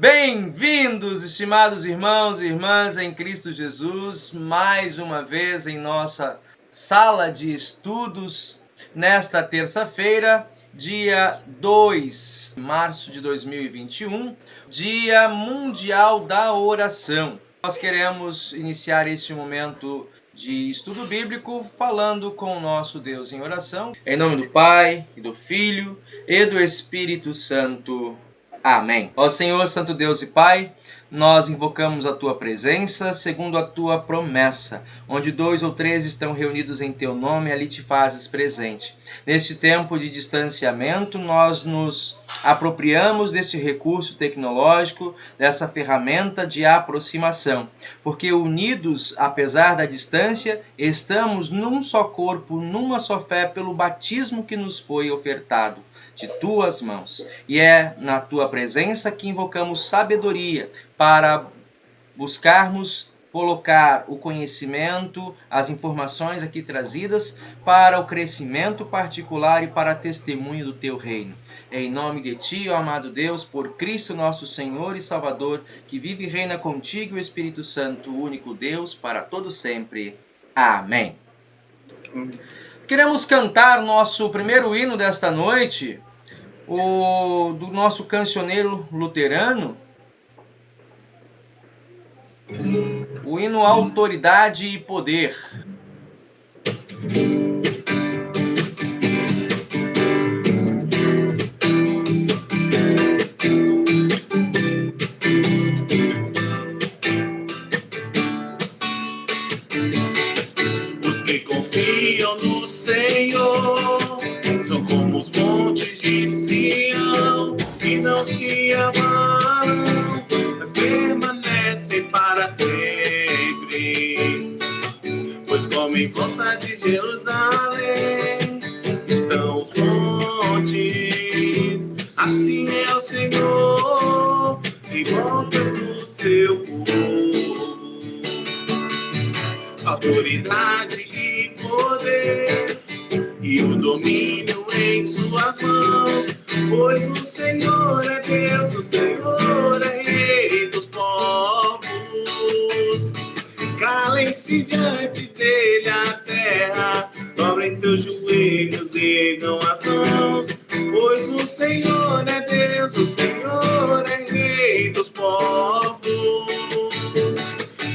Bem-vindos, estimados irmãos e irmãs em Cristo Jesus, mais uma vez em nossa sala de estudos, nesta terça-feira, dia 2 de março de 2021, Dia Mundial da Oração. Nós queremos iniciar este momento de estudo bíblico falando com o nosso Deus em oração, em nome do Pai, e do Filho e do Espírito Santo. Amém. Ó Senhor, Santo Deus e Pai, nós invocamos a Tua presença segundo a Tua promessa. Onde 2 ou 3 estão reunidos em Teu nome, ali Te fazes presente. Neste tempo de distanciamento, nós nos apropriamos deste recurso tecnológico, dessa ferramenta de aproximação. Porque unidos, apesar da distância, estamos num só corpo, numa só fé, pelo batismo que nos foi ofertado de Tuas mãos. E é na Tua presença que invocamos sabedoria para buscarmos colocar o conhecimento, as informações aqui trazidas para o crescimento particular e para testemunho do Teu reino. Em nome de Ti, ó amado Deus, por Cristo nosso Senhor e Salvador, que vive e reina contigo, o Espírito Santo, o único Deus, para todo sempre. Amém. Queremos cantar nosso primeiro hino desta noite, do nosso cancioneiro luterano, o hino Autoridade e Poder. Os que confiam no Senhor são como os montes de Sião, que não se abalam, mas permanecem para sempre. Pois como em volta de Jerusalém estão os montes, assim é o Senhor em volta do seu povo. Autoridade e poder, e o domínio em suas mãos, pois o Senhor é Deus, o Senhor é Rei dos povos. Calem-se diante dele a terra, dobrem seus joelhos, ergam as mãos, pois o Senhor é Deus, o Senhor é Rei dos povos.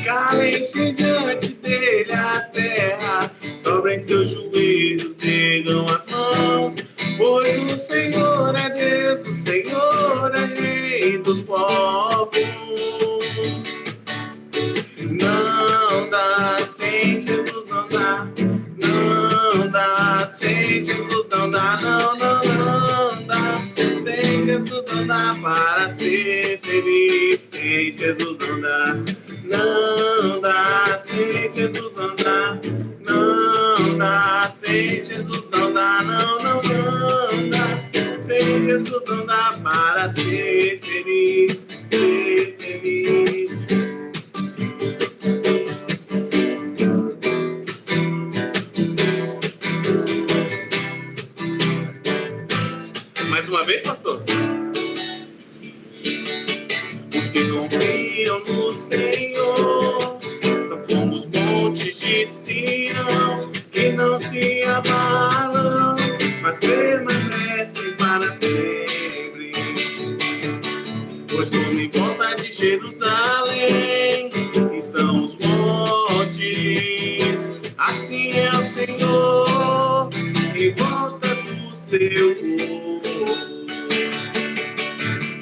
Calem-se diante dele a terra, dobrem seus joelhos, ergam as mãos, pois o Senhor é Deus, o Senhor é Rei dos povos. Não dá sem Jesus, não dá. Não dá sem Jesus, não dá. Não dá. Sem Jesus não dá para ser feliz. Sem Jesus não dá. Não dá sem Jesus, não dá. Não dá sem Jesus, não dá. Não dá. Sem Jesus não dá para ser feliz. Ser feliz. Mais uma vez, pastor. Os que confiam no Senhor são como os montes de Sião, que não se abalam, mas permanecem para sempre. Pois como em volta de Jerusalém estão os montes, assim é o Senhor em volta do seu povo.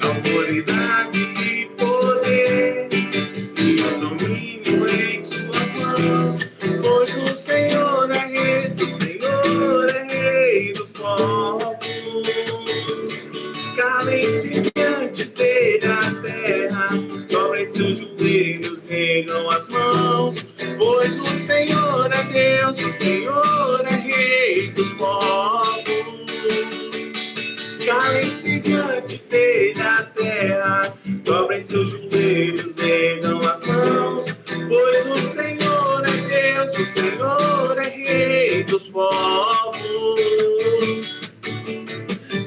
Autoridade e poder, e o domínio em suas mãos, pois o Senhor é Rei, o Senhor é Rei dos povos. Calem-se diante dele a terra, dobrem seus joelhos, ergam as mãos, pois o Senhor é Deus, o Senhor é Rei dos povos. Calem-se diante dele a terra, dobrem seus joelhos, ergam as mãos, pois o Senhor é Deus, o Senhor é Rei dos povos.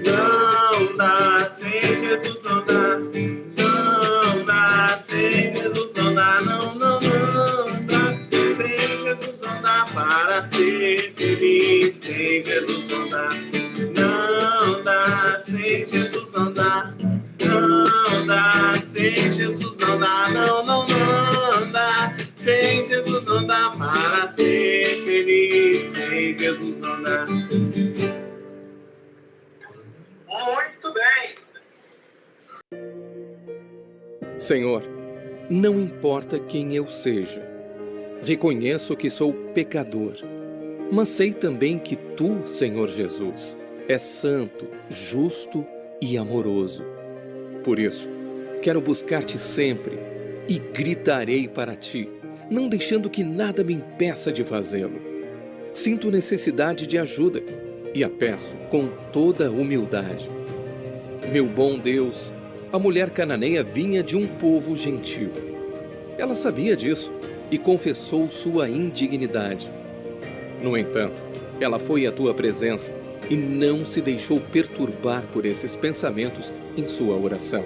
Não dá sem Jesus, não dá. Não Senhor, não importa quem eu seja, reconheço que sou pecador, mas sei também que Tu, Senhor Jesus, és santo, justo e amoroso. Por isso, quero buscar-te sempre e gritarei para Ti, não deixando que nada me impeça de fazê-lo. Sinto necessidade de ajuda e a peço com toda humildade. Meu bom Deus, a mulher cananeia vinha de um povo gentil. Ela sabia disso e confessou sua indignidade. No entanto, ela foi à tua presença e não se deixou perturbar por esses pensamentos em sua oração.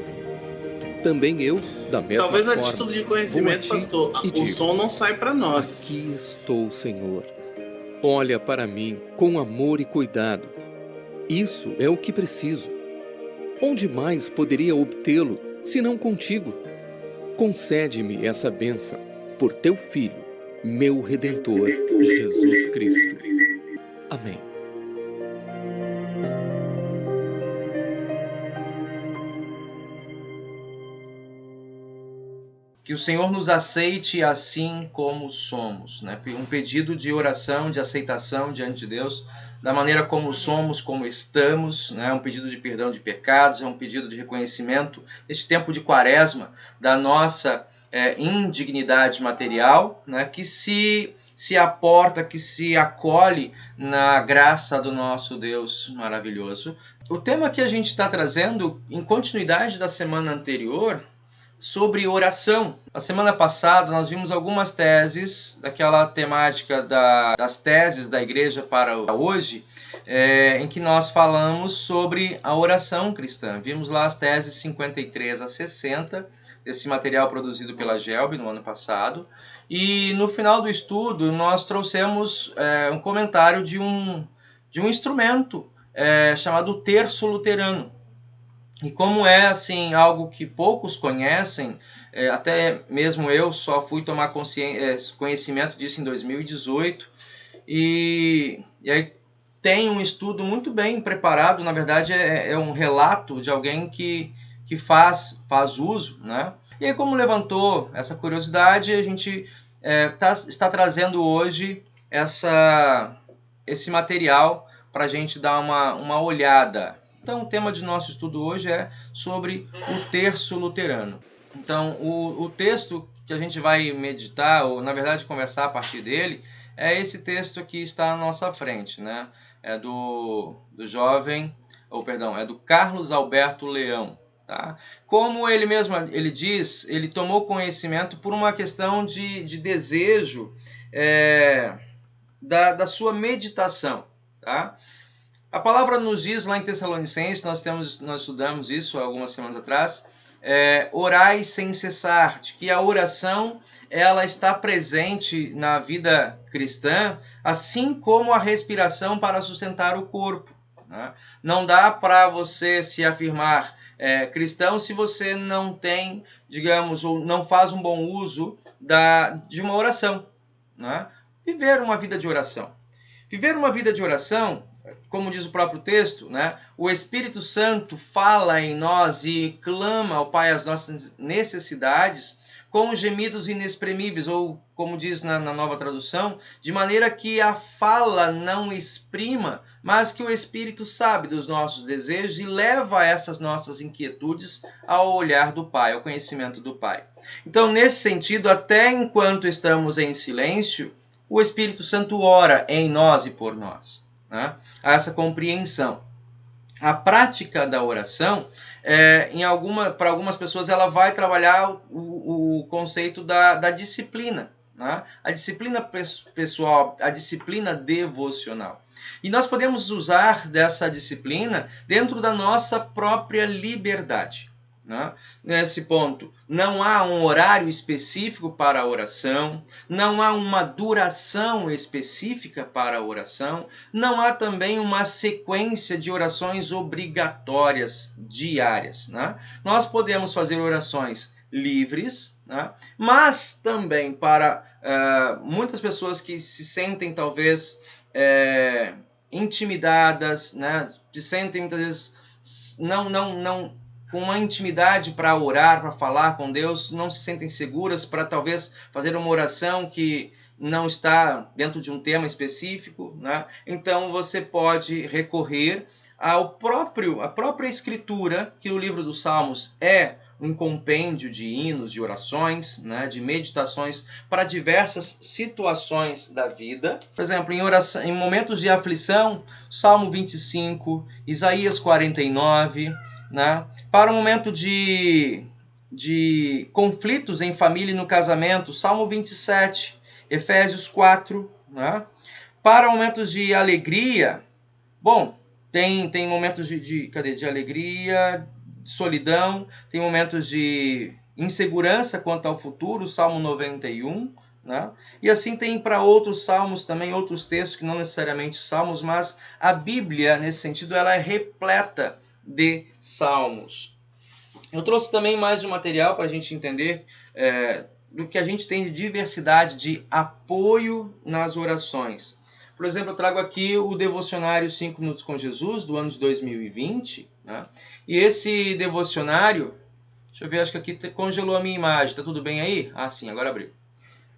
Também eu, da mesma Talvez forma, a título de conhecimento, vou a ti pastor, e o digo, som não sai para nós. aqui estou, Senhor. Olha para mim com amor e cuidado. Isso é o que preciso. Onde mais poderia obtê-lo, senão contigo? Concede-me essa bênção por teu Filho, meu Redentor, Jesus Cristo. Amém. Que o Senhor nos aceite assim como somos, né? Um pedido de oração, de aceitação diante de Deus, da maneira como somos, como estamos, né? Um pedido de perdão de pecados, é um pedido de reconhecimento, neste tempo de quaresma, da nossa indignidade material, né? Que se aporta, que se acolhe na graça do nosso Deus maravilhoso. O tema que a gente está trazendo, em continuidade da semana anterior, sobre oração. Na semana passada nós vimos algumas teses daquela temática das teses da igreja para hoje, em que nós falamos sobre a oração cristã. Vimos lá as teses 53 a 60, desse material produzido pela Gelb no ano passado. E no final do estudo nós trouxemos um comentário de um instrumento chamado terço luterano. E como é assim algo que poucos conhecem, até mesmo eu só fui tomar conhecimento disso em 2018, e aí tem um estudo muito bem preparado, na verdade é um relato de alguém que faz uso, né? E aí, como levantou essa curiosidade, a gente está trazendo hoje esse material para a gente dar uma olhada. Então, o tema de nosso estudo hoje é sobre o terço luterano. Então, o texto que a gente vai meditar, ou na verdade conversar a partir dele, é esse texto que está à nossa frente, né? É do Carlos Alberto Leão. Tá? Como ele mesmo ele diz, ele tomou conhecimento por uma questão de desejo da sua meditação. Tá? A palavra nos diz lá em Tessalonicenses, nós estudamos isso algumas semanas atrás, orai sem cessar, de que a oração ela está presente na vida cristã, assim como a respiração para sustentar o corpo. Né? Não dá para você se afirmar cristão se você não tem, digamos, ou não faz um bom uso de uma oração. Né? Viver uma vida de oração. Viver uma vida de oração, como diz o próprio texto, né? O Espírito Santo fala em nós e clama ao Pai as nossas necessidades com gemidos inexprimíveis, ou como diz na nova tradução, de maneira que a fala não exprima, mas que o Espírito sabe dos nossos desejos e leva essas nossas inquietudes ao olhar do Pai, ao conhecimento do Pai. Então, nesse sentido, até enquanto estamos em silêncio, o Espírito Santo ora em nós e por nós. Né? Há essa compreensão. A prática da oração, para algumas pessoas, ela vai trabalhar o conceito da disciplina. Né? A disciplina pessoal, a disciplina devocional. E nós podemos usar dessa disciplina dentro da nossa própria liberdade. Né? Nesse ponto, não há um horário específico para a oração, não há uma duração específica para a oração, não há também uma sequência de orações obrigatórias diárias. Né? Nós podemos fazer orações livres, né? Mas também para muitas pessoas que se sentem talvez intimidadas, né? Se sentem muitas vezes não com uma intimidade para orar, para falar com Deus, não se sentem seguras para talvez fazer uma oração que não está dentro de um tema específico, né? Então você pode recorrer à própria escritura, que o livro dos Salmos é um compêndio de hinos, de orações, né, de meditações para diversas situações da vida. Por exemplo, em momentos de aflição, Salmo 25, Isaías 49, né? Para um momento de conflitos em família e no casamento, Salmo 27, Efésios 4, né? Para momentos de alegria, bom, tem momentos de alegria, de solidão, tem momentos de insegurança quanto ao futuro, Salmo 91, né? E assim tem para outros salmos também, outros textos que não necessariamente salmos, mas a Bíblia, nesse sentido, ela é repleta de salmos. Eu trouxe também mais um material para a gente entender do que a gente tem de diversidade de apoio nas orações. Por exemplo, eu trago aqui o devocionário 5 Minutos com Jesus, do ano de 2020. Né? E esse devocionário, deixa eu ver, acho que aqui congelou a minha imagem. Tá tudo bem aí? Ah, sim, agora abriu.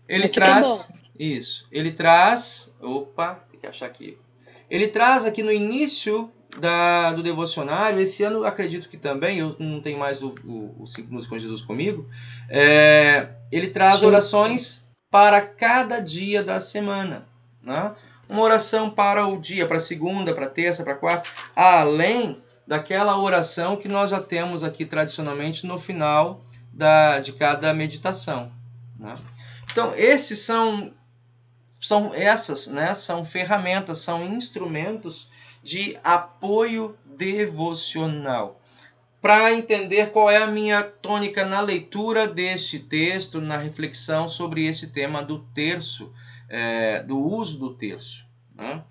Ele aqui traz... tá bom. Isso. Ele traz... Opa, tem que achar aqui. Ele traz aqui no início do devocionário, esse ano acredito que também, eu não tenho mais o 5 Minutos com Jesus comigo, ele traz orações para cada dia da semana, né? Uma oração para o dia, para segunda, para terça, para quarta, além daquela oração que nós já temos aqui tradicionalmente no final de cada meditação, né? Então, esses são essas, né, são ferramentas, são instrumentos de apoio devocional. Para entender qual é a minha tônica na leitura deste texto, na reflexão sobre esse tema do terço, do uso do terço, né?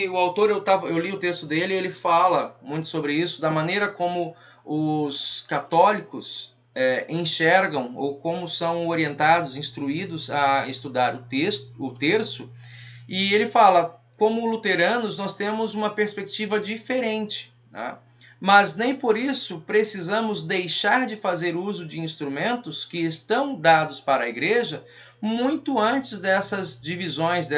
O autor, eu li o texto dele, ele fala muito sobre isso, da maneira como os católicos enxergam ou como são orientados, instruídos a estudar o terço, e ele fala, como luteranos, nós temos uma perspectiva diferente, tá? Mas nem por isso precisamos deixar de fazer uso de instrumentos que estão dados para a igreja muito antes dessas divisões,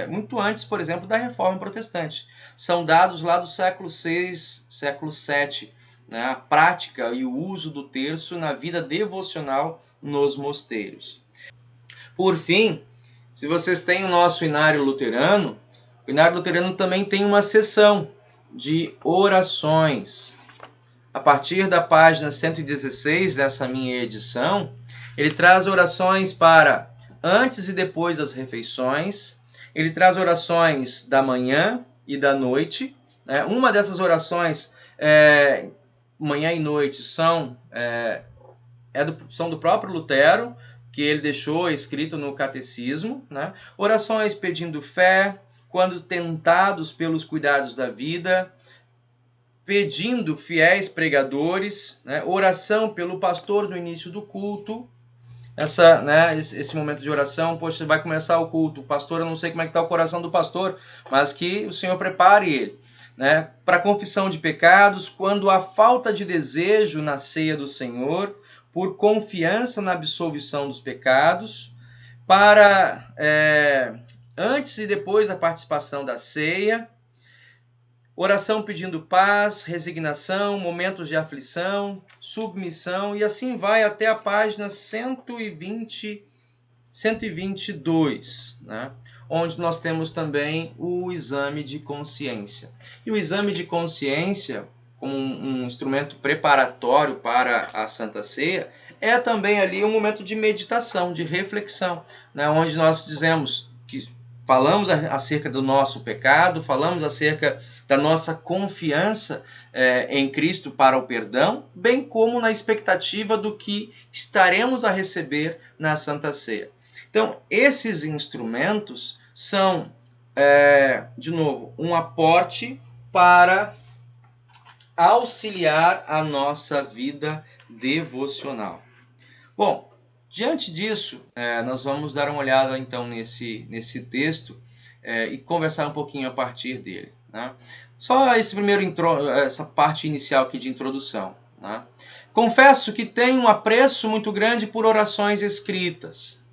muito antes, por exemplo, da Reforma Protestante. São dados lá do século VI, século VII, né? A prática e o uso do terço na vida devocional nos mosteiros. Por fim, se vocês têm o nosso Inário Luterano, o Inário Luterano também tem uma seção de orações. A partir da página 116 dessa minha edição, ele traz orações para antes e depois das refeições, ele traz orações da manhã e da noite, né? Uma dessas orações, manhã e noite, são do próprio Lutero, que ele deixou escrito no catecismo, né? Orações pedindo fé, quando tentados pelos cuidados da vida, pedindo fiéis pregadores, né? Oração pelo pastor no início do culto, esse momento de oração, poxa, vai começar o culto, o pastor, eu não sei como é que está o coração do pastor, mas que o Senhor prepare ele, né? Para confissão de pecados, quando há falta de desejo na ceia do Senhor, por confiança na absolvição dos pecados, para antes e depois da participação da ceia, oração pedindo paz, resignação, momentos de aflição, submissão, e assim vai até a página 122, né? Onde nós temos também o exame de consciência. E o exame de consciência, como um instrumento preparatório para a Santa Ceia, é também ali um momento de meditação, de reflexão, né? Onde nós dizemos que falamos acerca do nosso pecado, falamos acerca da nossa confiança em Cristo para o perdão, bem como na expectativa do que estaremos a receber na Santa Ceia. Então, esses instrumentos são, de novo, um aporte para auxiliar a nossa vida devocional. Bom, diante disso, nós vamos dar uma olhada então nesse texto e conversar um pouquinho a partir dele, né? Só essa parte inicial aqui de introdução, né? Confesso que tenho um apreço muito grande por orações escritas.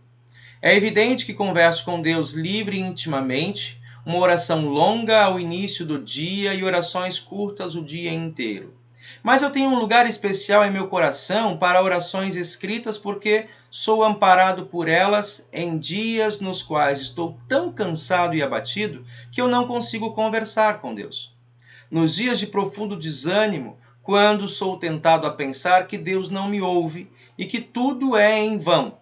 É evidente que converso com Deus livre e intimamente, uma oração longa ao início do dia e orações curtas o dia inteiro. Mas eu tenho um lugar especial em meu coração para orações escritas porque sou amparado por elas em dias nos quais estou tão cansado e abatido que eu não consigo conversar com Deus. Nos dias de profundo desânimo, quando sou tentado a pensar que Deus não me ouve e que tudo é em vão.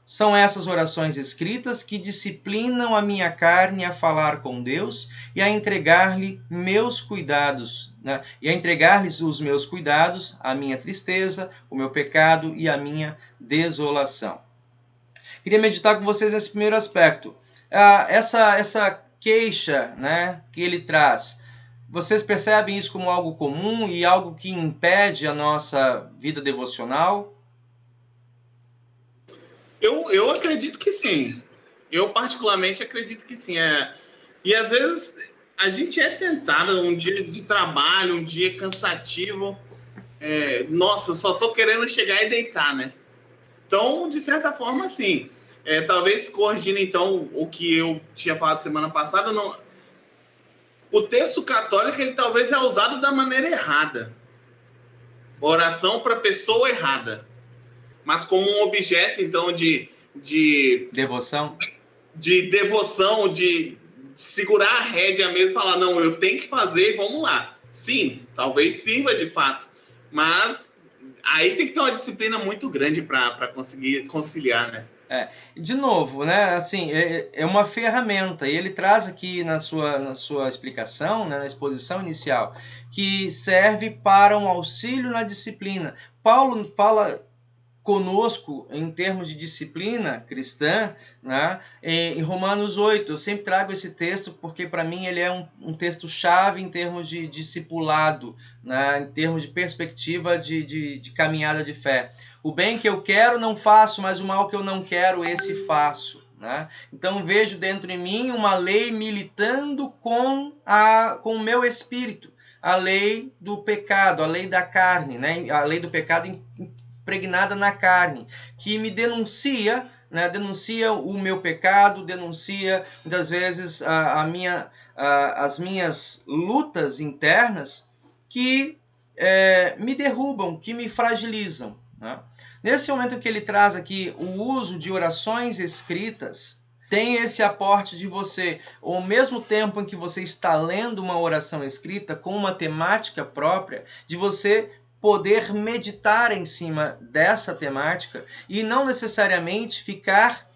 São essas orações escritas que disciplinam a minha carne a falar com Deus e a entregar-lhe meus cuidados, né? E a entregar-lhes os meus cuidados, a minha tristeza, o meu pecado e a minha desolação. Queria meditar com vocês nesse primeiro aspecto. Essa queixa, né, que ele traz, vocês percebem isso como algo comum e algo que impede a nossa vida devocional? Eu acredito que sim. Eu particularmente acredito que sim. E às vezes a gente é tentado um dia de trabalho, um dia cansativo. Nossa, eu só tô querendo chegar e deitar, né? Então, de certa forma, sim. Talvez corrigindo, então, o que eu tinha falado semana passada, não... O texto católico, ele talvez é usado da maneira errada. Oração para pessoa errada. Mas como um objeto, então, de devoção, de segurar a rédea mesmo e falar, não, eu tenho que fazer, vamos lá. Sim, talvez sirva de fato, mas aí tem que ter uma disciplina muito grande para conseguir conciliar, né? De novo, né? Assim, é uma ferramenta, e ele traz aqui na sua explicação, né, na exposição inicial, que serve para um auxílio na disciplina. Paulo fala conosco em termos de disciplina cristã, né? Em Romanos 8, eu sempre trago esse texto porque para mim ele é um texto chave em termos de discipulado, né? Em termos de perspectiva de caminhada de fé. O bem que eu quero não faço, mas o mal que eu não quero, esse faço. Né? Então vejo dentro de mim uma lei militando com o meu espírito, a lei do pecado, a lei da carne, né? A lei do pecado impregnada na carne, que me denuncia, né? Denuncia o meu pecado, denuncia muitas vezes as minhas lutas internas que me derrubam, que me fragilizam. Né? Nesse momento que ele traz aqui o uso de orações escritas, tem esse aporte de você, ao mesmo tempo em que você está lendo uma oração escrita com uma temática própria, de você poder meditar em cima dessa temática e não necessariamente ficar,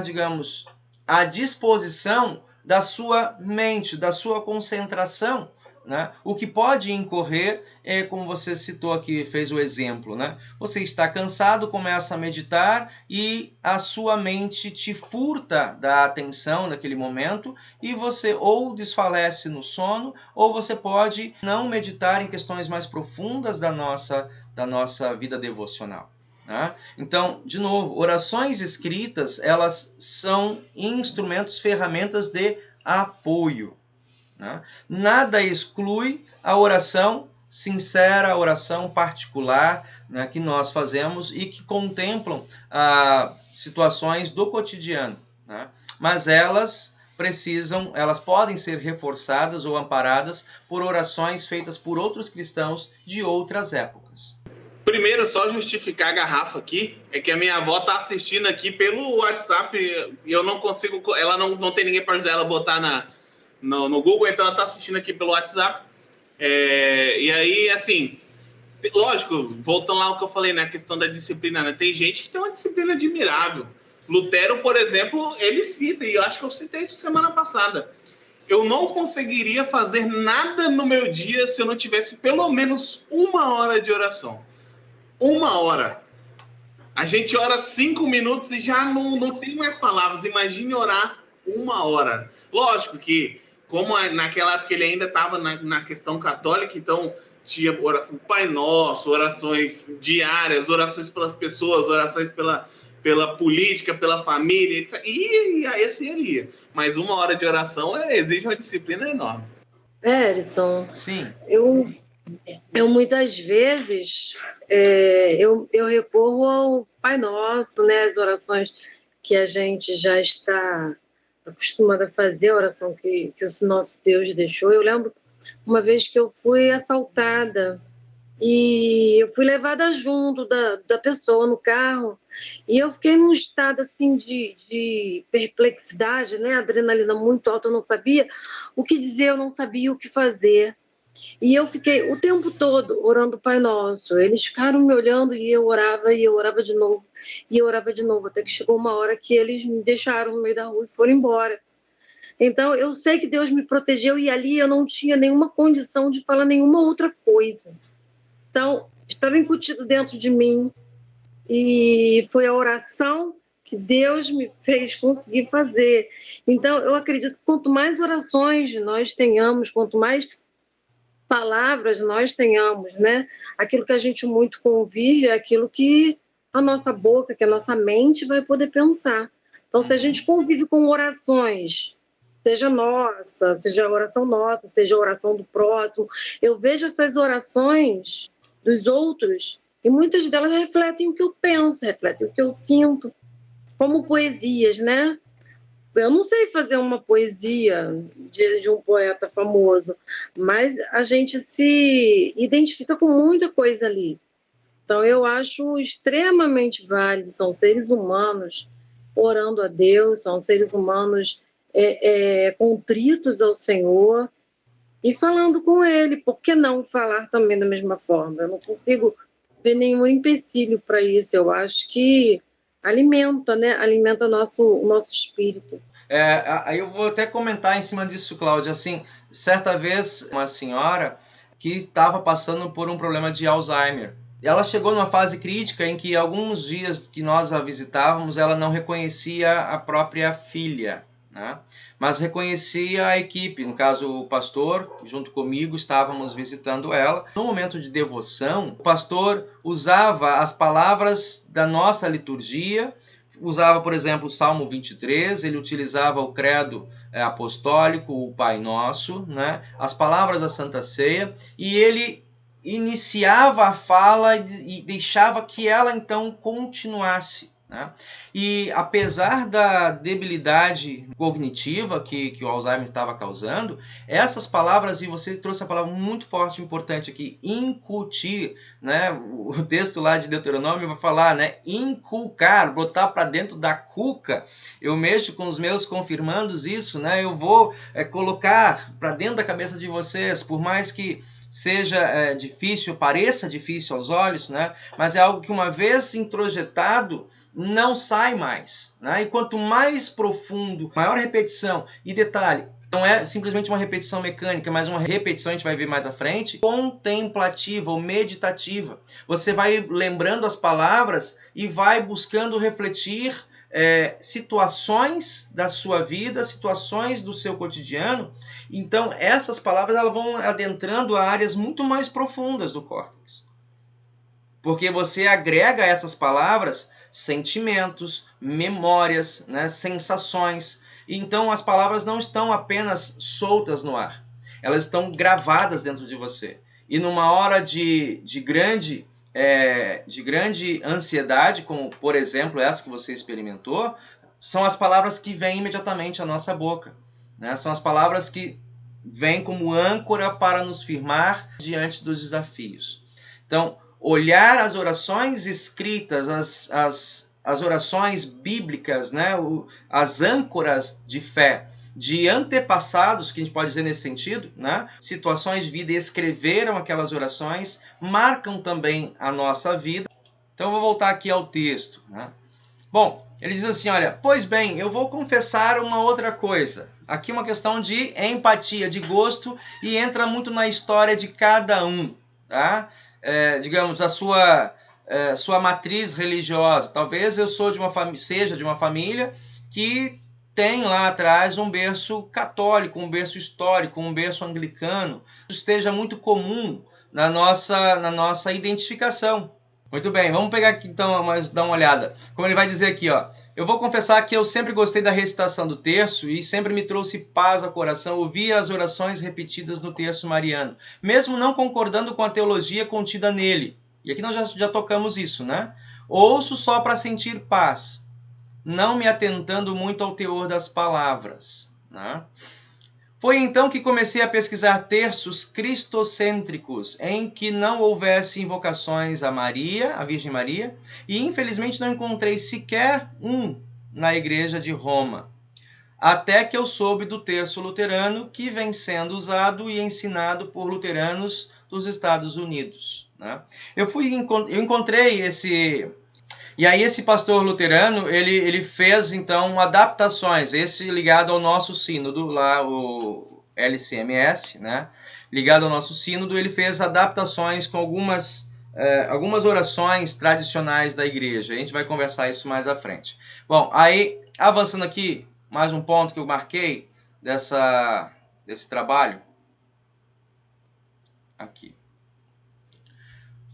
digamos, à disposição da sua mente, da sua concentração, né? O que pode incorrer como você citou aqui, fez o exemplo, né? Você está cansado, começa a meditar e a sua mente te furta da atenção naquele momento e você ou desfalece no sono ou você pode não meditar em questões mais profundas da nossa vida devocional. Né? Então, de novo, orações escritas, elas são instrumentos, ferramentas de apoio. Né? Nada exclui a oração sincera, a oração particular, né, que nós fazemos e que contemplam situações do cotidiano. Né? Mas elas podem ser reforçadas ou amparadas por orações feitas por outros cristãos de outras épocas. Primeiro, só justificar a garrafa aqui, é que a minha avó tá assistindo aqui pelo WhatsApp e eu não consigo, ela não tem ninguém para ajudar ela a botar no Google, então ela tá assistindo aqui pelo WhatsApp. E aí, assim, lógico, voltando lá ao que eu falei, né, a questão da disciplina, né, tem gente que tem uma disciplina admirável. Lutero, por exemplo, ele cita, e eu acho que eu citei isso semana passada, eu não conseguiria fazer nada no meu dia se eu não tivesse pelo menos 1 hora de oração. 1 hora. A gente ora 5 minutos e já não tem mais palavras. Imagine orar 1 hora. Lógico que, como naquela época ele ainda estava na questão católica, então tinha oração do Pai Nosso, orações diárias, orações pelas pessoas, orações pela política, pela família, etc. E aí assim ele ia. Mas 1 hora de oração exige uma disciplina enorme. Erison, Sim. eu muitas vezes eu recorro ao Pai Nosso, né? As orações que a gente já está acostumada a fazer, a oração que o nosso Deus deixou. Eu lembro uma vez que eu fui assaltada e eu fui levada junto da pessoa no carro e eu fiquei num estado assim de perplexidade, né? Adrenalina muito alta, eu não sabia o que dizer, eu não sabia o que fazer. E eu fiquei o tempo todo orando o Pai Nosso. Eles ficaram me olhando e eu orava de novo, e eu orava de novo, até que chegou uma hora que eles me deixaram no meio da rua e foram embora. Então, eu sei que Deus me protegeu e ali eu não tinha nenhuma condição de falar nenhuma outra coisa. Então, estava incutido dentro de mim e foi a oração que Deus me fez conseguir fazer. Então, eu acredito que quanto mais orações nós tenhamos, quanto mais palavras nós tenhamos, né? Aquilo que a gente muito convive é aquilo que a nossa boca, que a nossa mente vai poder pensar. Então, se a gente convive com orações, seja nossa, seja a oração nossa, seja a oração do próximo, eu vejo essas orações dos outros e muitas delas refletem o que eu penso, refletem o que eu sinto, como poesias, né? Eu não sei fazer uma poesia de um poeta famoso, mas a gente se identifica com muita coisa ali. Então, eu acho extremamente válido. São seres humanos orando a Deus, são seres humanos contritos ao Senhor e falando com Ele. Por que não falar também da mesma forma? Eu não consigo ver nenhum empecilho para isso. Eu acho que alimenta, né? Alimenta o nosso espírito. Aí eu vou até comentar em cima disso, Cláudia. Assim, certa vez, uma senhora que estava passando por um problema de Alzheimer. Ela chegou numa fase crítica em que alguns dias que nós a visitávamos, ela não reconhecia a própria filha, né? Mas reconhecia a equipe, no caso o pastor, junto comigo estávamos visitando ela. No momento de devoção, o pastor usava as palavras da nossa liturgia, usava, por exemplo, o Salmo 23, ele utilizava o credo apostólico, o Pai Nosso, né? As palavras da Santa Ceia, e ele iniciava a fala e deixava que ela então continuasse, né? E apesar da debilidade cognitiva que o Alzheimer estava causando, essas palavras, e você trouxe a palavra muito forte e importante aqui, incutir, né? O texto lá de Deuteronômio vai falar, né? Inculcar, botar para dentro da cuca. Eu mexo com os meus confirmandos isso, né? Eu vou colocar para dentro da cabeça de vocês, por mais que seja difícil, pareça difícil aos olhos, né? Mas é algo que uma vez introjetado, não sai mais, né? E quanto mais profundo, maior repetição, e detalhe, não é simplesmente uma repetição mecânica, mas uma repetição, a gente vai ver mais à frente, contemplativa ou meditativa. Você vai lembrando as palavras e vai buscando refletir situações da sua vida, situações do seu cotidiano. Então, essas palavras elas vão adentrando a áreas muito mais profundas do córtex. Porque você agrega a essas palavras sentimentos, memórias, né, sensações. Então, as palavras não estão apenas soltas no ar. Elas estão gravadas dentro de você. E numa hora de grande ansiedade, como por exemplo essa que você experimentou, são as palavras que vêm imediatamente à nossa boca, né? São as palavras que vêm como âncora para nos firmar diante dos desafios. Então, olhar as orações escritas, as orações bíblicas, né? As âncoras de fé de antepassados, que a gente pode dizer nesse sentido, né? Situações de vida, e escreveram aquelas orações, marcam também a nossa vida. Então eu vou voltar aqui ao texto, né? Bom, ele diz assim, olha, pois bem, eu vou confessar uma outra coisa. Aqui uma questão de empatia, de gosto, e entra muito na história de cada um, tá? Digamos, a sua matriz religiosa. Talvez eu seja de uma família que tem lá atrás um berço católico, um berço histórico, um berço anglicano. Isso esteja muito comum na nossa identificação. Muito bem, vamos pegar aqui então, dar uma olhada. Como ele vai dizer aqui, ó. Eu vou confessar que eu sempre gostei da recitação do terço e sempre me trouxe paz ao coração ouvir as orações repetidas no terço mariano, mesmo não concordando com a teologia contida nele. E aqui nós já tocamos isso, né? Ouço só para sentir paz, não me atentando muito ao teor das palavras, né? Foi então que comecei a pesquisar terços cristocêntricos, em que não houvesse invocações a Maria, a Virgem Maria, e infelizmente não encontrei sequer um na Igreja de Roma. Até que eu soube do terço luterano, que vem sendo usado e ensinado por luteranos dos Estados Unidos, né? Eu encontrei esse... E aí esse pastor luterano, ele fez, então, adaptações, esse ligado ao nosso sínodo, lá o LCMS, né? Ligado ao nosso sínodo, ele fez adaptações com algumas orações tradicionais da igreja. A gente vai conversar isso mais à frente. Bom, aí, avançando aqui, mais um ponto que eu marquei desse trabalho. Aqui.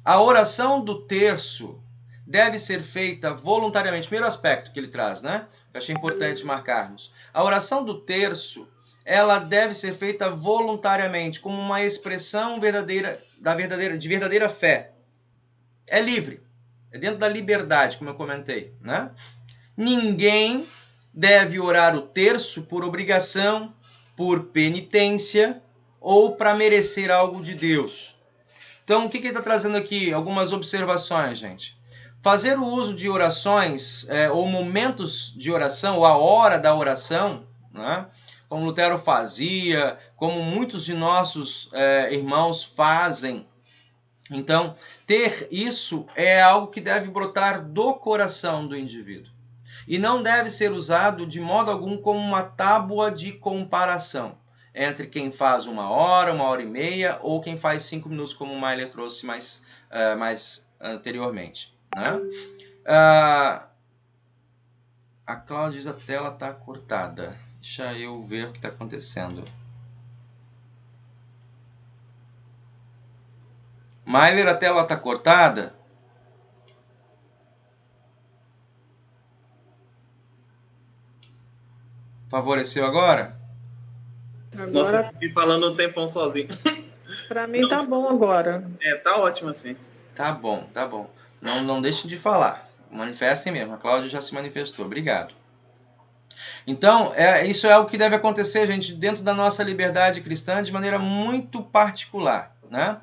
A oração do terço deve ser feita voluntariamente. Primeiro aspecto que ele traz, né? Eu achei importante marcarmos. A oração do terço, ela deve ser feita voluntariamente, como uma expressão de verdadeira fé. É livre. É dentro da liberdade, como eu comentei, né? Ninguém deve orar o terço por obrigação, por penitência ou para merecer algo de Deus. Então, o que ele está trazendo aqui? Algumas observações, gente. Fazer o uso de orações, ou momentos de oração, ou a hora da oração, né? Como Lutero fazia, como muitos de nossos irmãos fazem. Então, ter isso é algo que deve brotar do coração do indivíduo. E não deve ser usado de modo algum como uma tábua de comparação entre quem faz 1 hora, 1h30, ou quem faz 5 minutos, como o Mailer trouxe mais anteriormente, né? A Cláudia diz: a tela está cortada. Deixa eu ver o que está acontecendo. Mailer, a tela está cortada? Favoreceu agora? Nossa, eu fiquei falando um tempão sozinho. Pra mim tá bom agora. Tá ótimo assim. Tá bom, tá bom. Não deixem de falar. Manifestem mesmo. A Cláudia já se manifestou. Obrigado. Então, isso é o que deve acontecer, gente, dentro da nossa liberdade cristã, de maneira muito particular, né?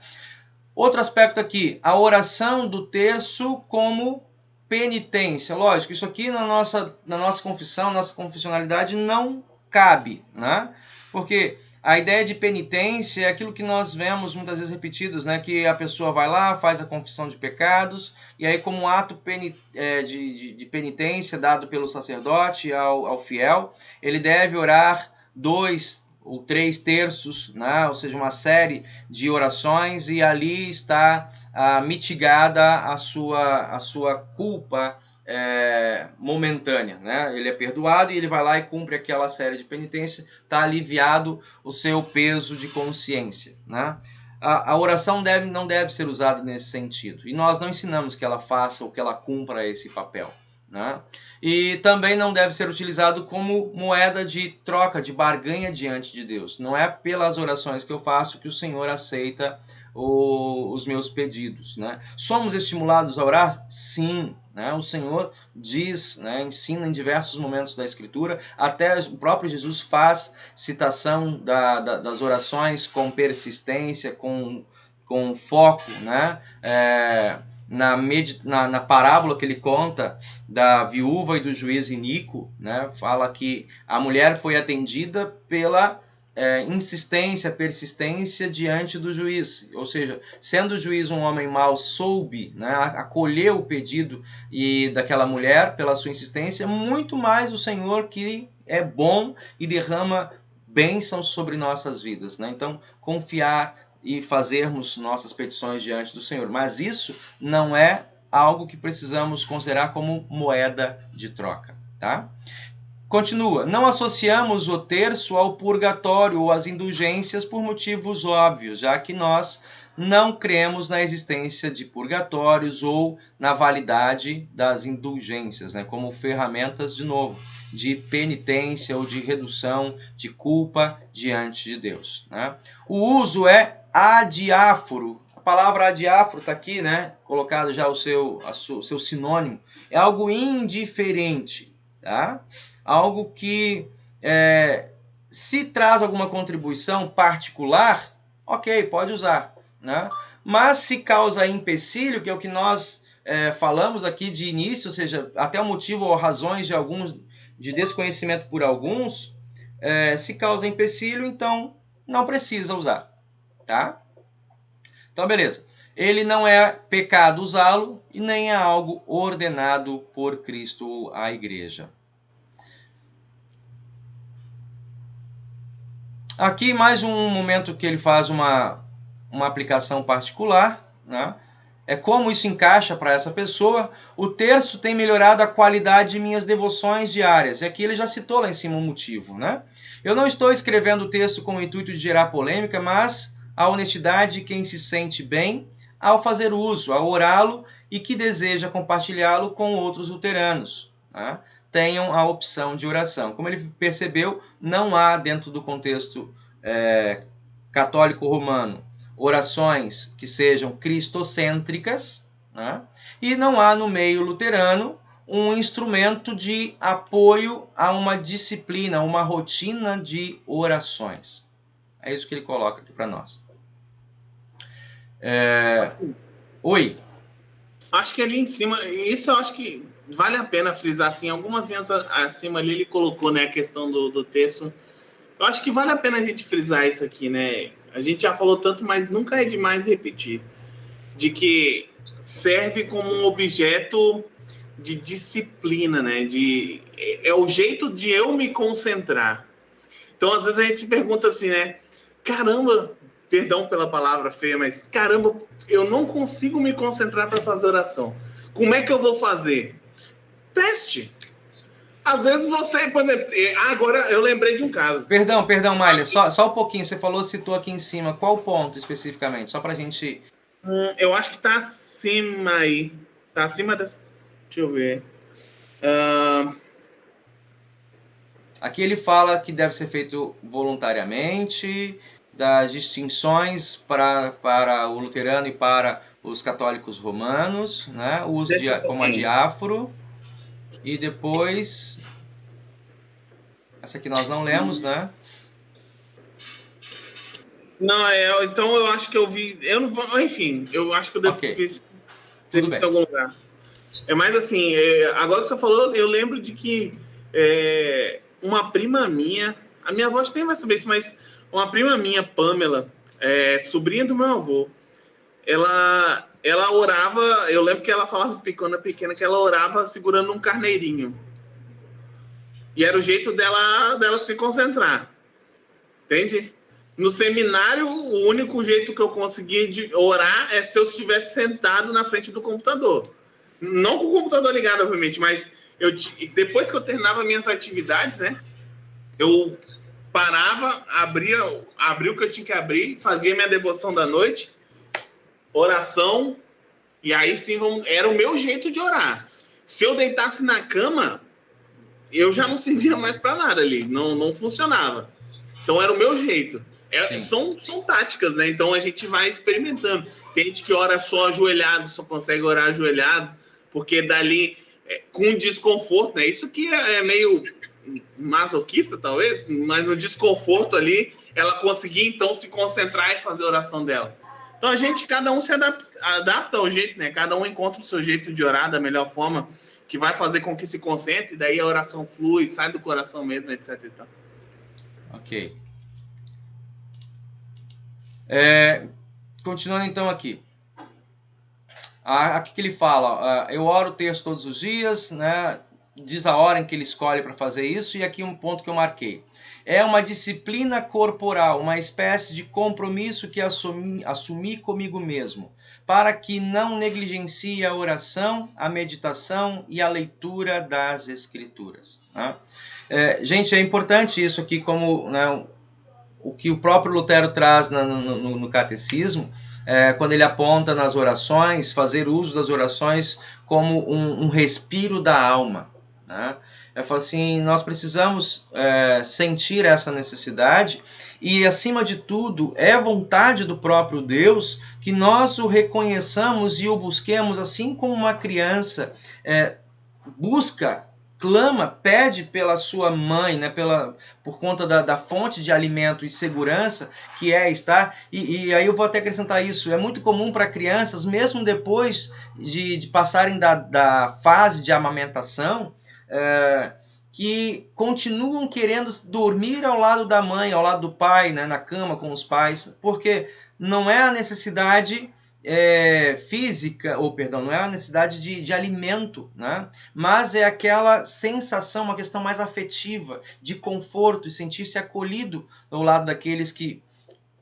Outro aspecto aqui, a oração do terço como penitência. Lógico, isso aqui na nossa confissão, nossa confessionalidade não cabe, né? Porque a ideia de penitência é aquilo que nós vemos muitas vezes repetidos, né? Que a pessoa vai lá, faz a confissão de pecados, e aí como um ato de penitência dado pelo sacerdote ao fiel, ele deve orar 2 ou 3 terços, né? Ou seja, uma série de orações, e ali está mitigada a sua culpa momentânea, né? Ele é perdoado e ele vai lá e cumpre aquela série de penitência, está aliviado o seu peso de consciência, né? A oração não deve ser usada nesse sentido, e nós não ensinamos que ela faça ou que ela cumpra esse papel, né? E também não deve ser utilizado como moeda de troca, de barganha diante de Deus. Não é pelas orações que eu faço que o Senhor aceita os meus pedidos, né? Somos estimulados a orar? Sim, né? O Senhor diz, né, ensina em diversos momentos da Escritura, até o próprio Jesus faz citação das orações com persistência, com foco, né? Na parábola que ele conta da viúva e do juiz iníquo, né? Fala que a mulher foi atendida pela insistência, persistência diante do juiz, ou seja, sendo o juiz um homem mau, soube, né, acolher o pedido daquela mulher pela sua insistência, muito mais o Senhor, que é bom e derrama bênçãos sobre nossas vidas, né? Então, confiar e fazermos nossas petições diante do Senhor, mas isso não é algo que precisamos considerar como moeda de troca, tá? Continua, não associamos o terço ao purgatório ou às indulgências por motivos óbvios, já que nós não cremos na existência de purgatórios ou na validade das indulgências, né, como ferramentas, de novo, de penitência ou de redução de culpa diante de Deus, né? O uso é adiáforo. A palavra adiáforo está aqui, né, colocado já o seu sinônimo. É algo indiferente, tá? Algo que se traz alguma contribuição particular, ok, pode usar, né? Mas se causa empecilho, que é o que nós falamos aqui de início, ou seja, até o motivo ou razões de desconhecimento por alguns, se causa empecilho, então não precisa usar, tá? Então, beleza. Ele não é pecado usá-lo e nem é algo ordenado por Cristo à igreja. Aqui mais um momento que ele faz uma aplicação particular, né? É como isso encaixa para essa pessoa. O terço tem melhorado a qualidade de minhas devoções diárias. E aqui ele já citou lá em cima o motivo, né? Eu não estou escrevendo o texto com o intuito de gerar polêmica, mas a honestidade de quem se sente bem ao fazer uso, ao orá-lo e que deseja compartilhá-lo com outros luteranos, né? Tenham a opção de oração. Como ele percebeu, não há dentro do contexto católico romano orações que sejam cristocêntricas, né? E não há no meio luterano um instrumento de apoio a uma disciplina, uma rotina de orações. É isso que ele coloca aqui para nós. Oi. Acho que ali em cima, isso eu acho que vale a pena frisar, assim, algumas linhas acima ali ele colocou, né, a questão do texto. Eu acho que vale a pena a gente frisar isso aqui, né? A gente já falou tanto, mas nunca é demais repetir, de que serve como um objeto de disciplina, né? É o jeito de eu me concentrar. Então, às vezes a gente se pergunta assim, né? Caramba, perdão pela palavra feia, mas caramba, eu não consigo me concentrar para fazer oração. Como é que eu vou fazer? Teste. Às vezes você, por exemplo, agora eu lembrei de um caso. Perdão, Mália, só um pouquinho. Você citou aqui em cima. Qual ponto especificamente? Só pra gente... Eu acho que tá acima aí. Tá acima dessa... Deixa eu ver. Aqui ele fala que deve ser feito voluntariamente, das distinções para o luterano e para os católicos romanos, né? O uso como adiáforo. E depois... Essa aqui nós não lemos, né? Não, então eu acho que eu vi... Eu não, enfim, eu acho que eu devo ter visto em algum lugar. É mais assim, agora que você falou, eu lembro de que uma prima minha, a minha avó nem vai saber isso, mas uma prima minha, Pamela, sobrinha do meu avô, ela orava, eu lembro que ela falava quando pequena que ela orava segurando um carneirinho. E era o jeito dela se concentrar. Entende? No seminário, o único jeito que eu conseguia de orar é se eu estivesse sentado na frente do computador. Não com o computador ligado, obviamente, mas depois que eu terminava minhas atividades, né? Eu parava, abria o que eu tinha que abrir, fazia minha devoção da noite, oração, e aí sim era o meu jeito de orar. Se eu deitasse na cama, eu já não servia mais para nada ali, não funcionava. Então era o meu jeito. São táticas, né? Então a gente vai experimentando. Tem gente que ora só ajoelhado, só consegue orar ajoelhado, porque dali, com desconforto, né? Isso que é meio masoquista, talvez, mas no desconforto ali, ela conseguia então se concentrar e fazer a oração dela. Então cada um se adapta ao jeito, né? Cada um encontra o seu jeito de orar da melhor forma, que vai fazer com que se concentre, daí a oração flui, sai do coração mesmo, etc. E tal. Ok. Continuando então aqui. Aqui que ele fala, eu oro o texto todos os dias, né? Diz a hora em que ele escolhe para fazer isso, e aqui um ponto que eu marquei. É uma disciplina corporal, uma espécie de compromisso que assumi comigo mesmo, para que não negligencie a oração, a meditação e a leitura das Escrituras. Né? Gente, é importante isso aqui, como, né, o que o próprio Lutero traz no catecismo, quando ele aponta nas orações, fazer uso das orações como um respiro da alma, né? Eu falo assim, nós precisamos sentir essa necessidade e, acima de tudo, é vontade do próprio Deus que nós o reconheçamos e o busquemos, assim como uma criança busca, clama, pede pela sua mãe, né, por conta da fonte de alimento e segurança que estar. E aí eu vou até acrescentar isso. É muito comum para crianças, mesmo depois de passarem da fase de amamentação, que continuam querendo dormir ao lado da mãe, ao lado do pai, né, na cama com os pais, porque não é a necessidade física, não é a necessidade de alimento, né? Mas é aquela sensação, uma questão mais afetiva, de conforto e sentir-se acolhido ao lado daqueles que,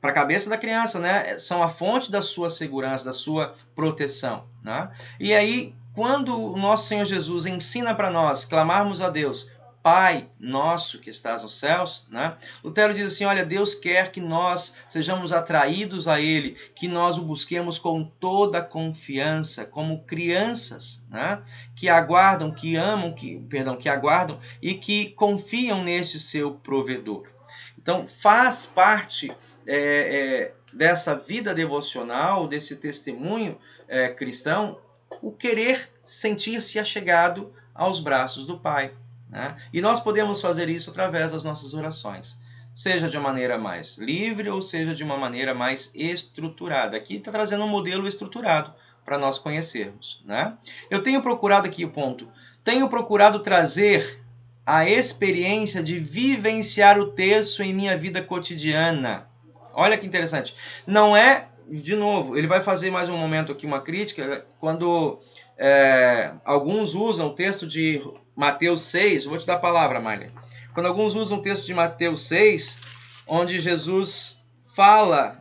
para a cabeça da criança, né, são a fonte da sua segurança, da sua proteção, né? E aí, quando o nosso Senhor Jesus ensina para nós clamarmos a Deus, Pai nosso que estás nos céus, né? Lutero diz assim, olha, Deus quer que nós sejamos atraídos a Ele, que nós o busquemos com toda a confiança, como crianças, né? Que aguardam, que aguardam e que confiam neste seu provedor. Então, faz parte dessa vida devocional, desse testemunho cristão, o querer sentir-se achegado aos braços do Pai, né? E nós podemos fazer isso através das nossas orações, seja de uma maneira mais livre ou seja de uma maneira mais estruturada. Aqui está trazendo um modelo estruturado para nós conhecermos, né? Eu tenho procurado aqui tenho procurado trazer a experiência de vivenciar o terço em minha vida cotidiana. Olha que interessante. Não é, de novo, ele vai fazer mais um momento aqui, uma crítica, quando alguns usam o texto de Mateus 6, vou te dar a palavra, Mália. Quando alguns usam o texto de Mateus 6, onde Jesus fala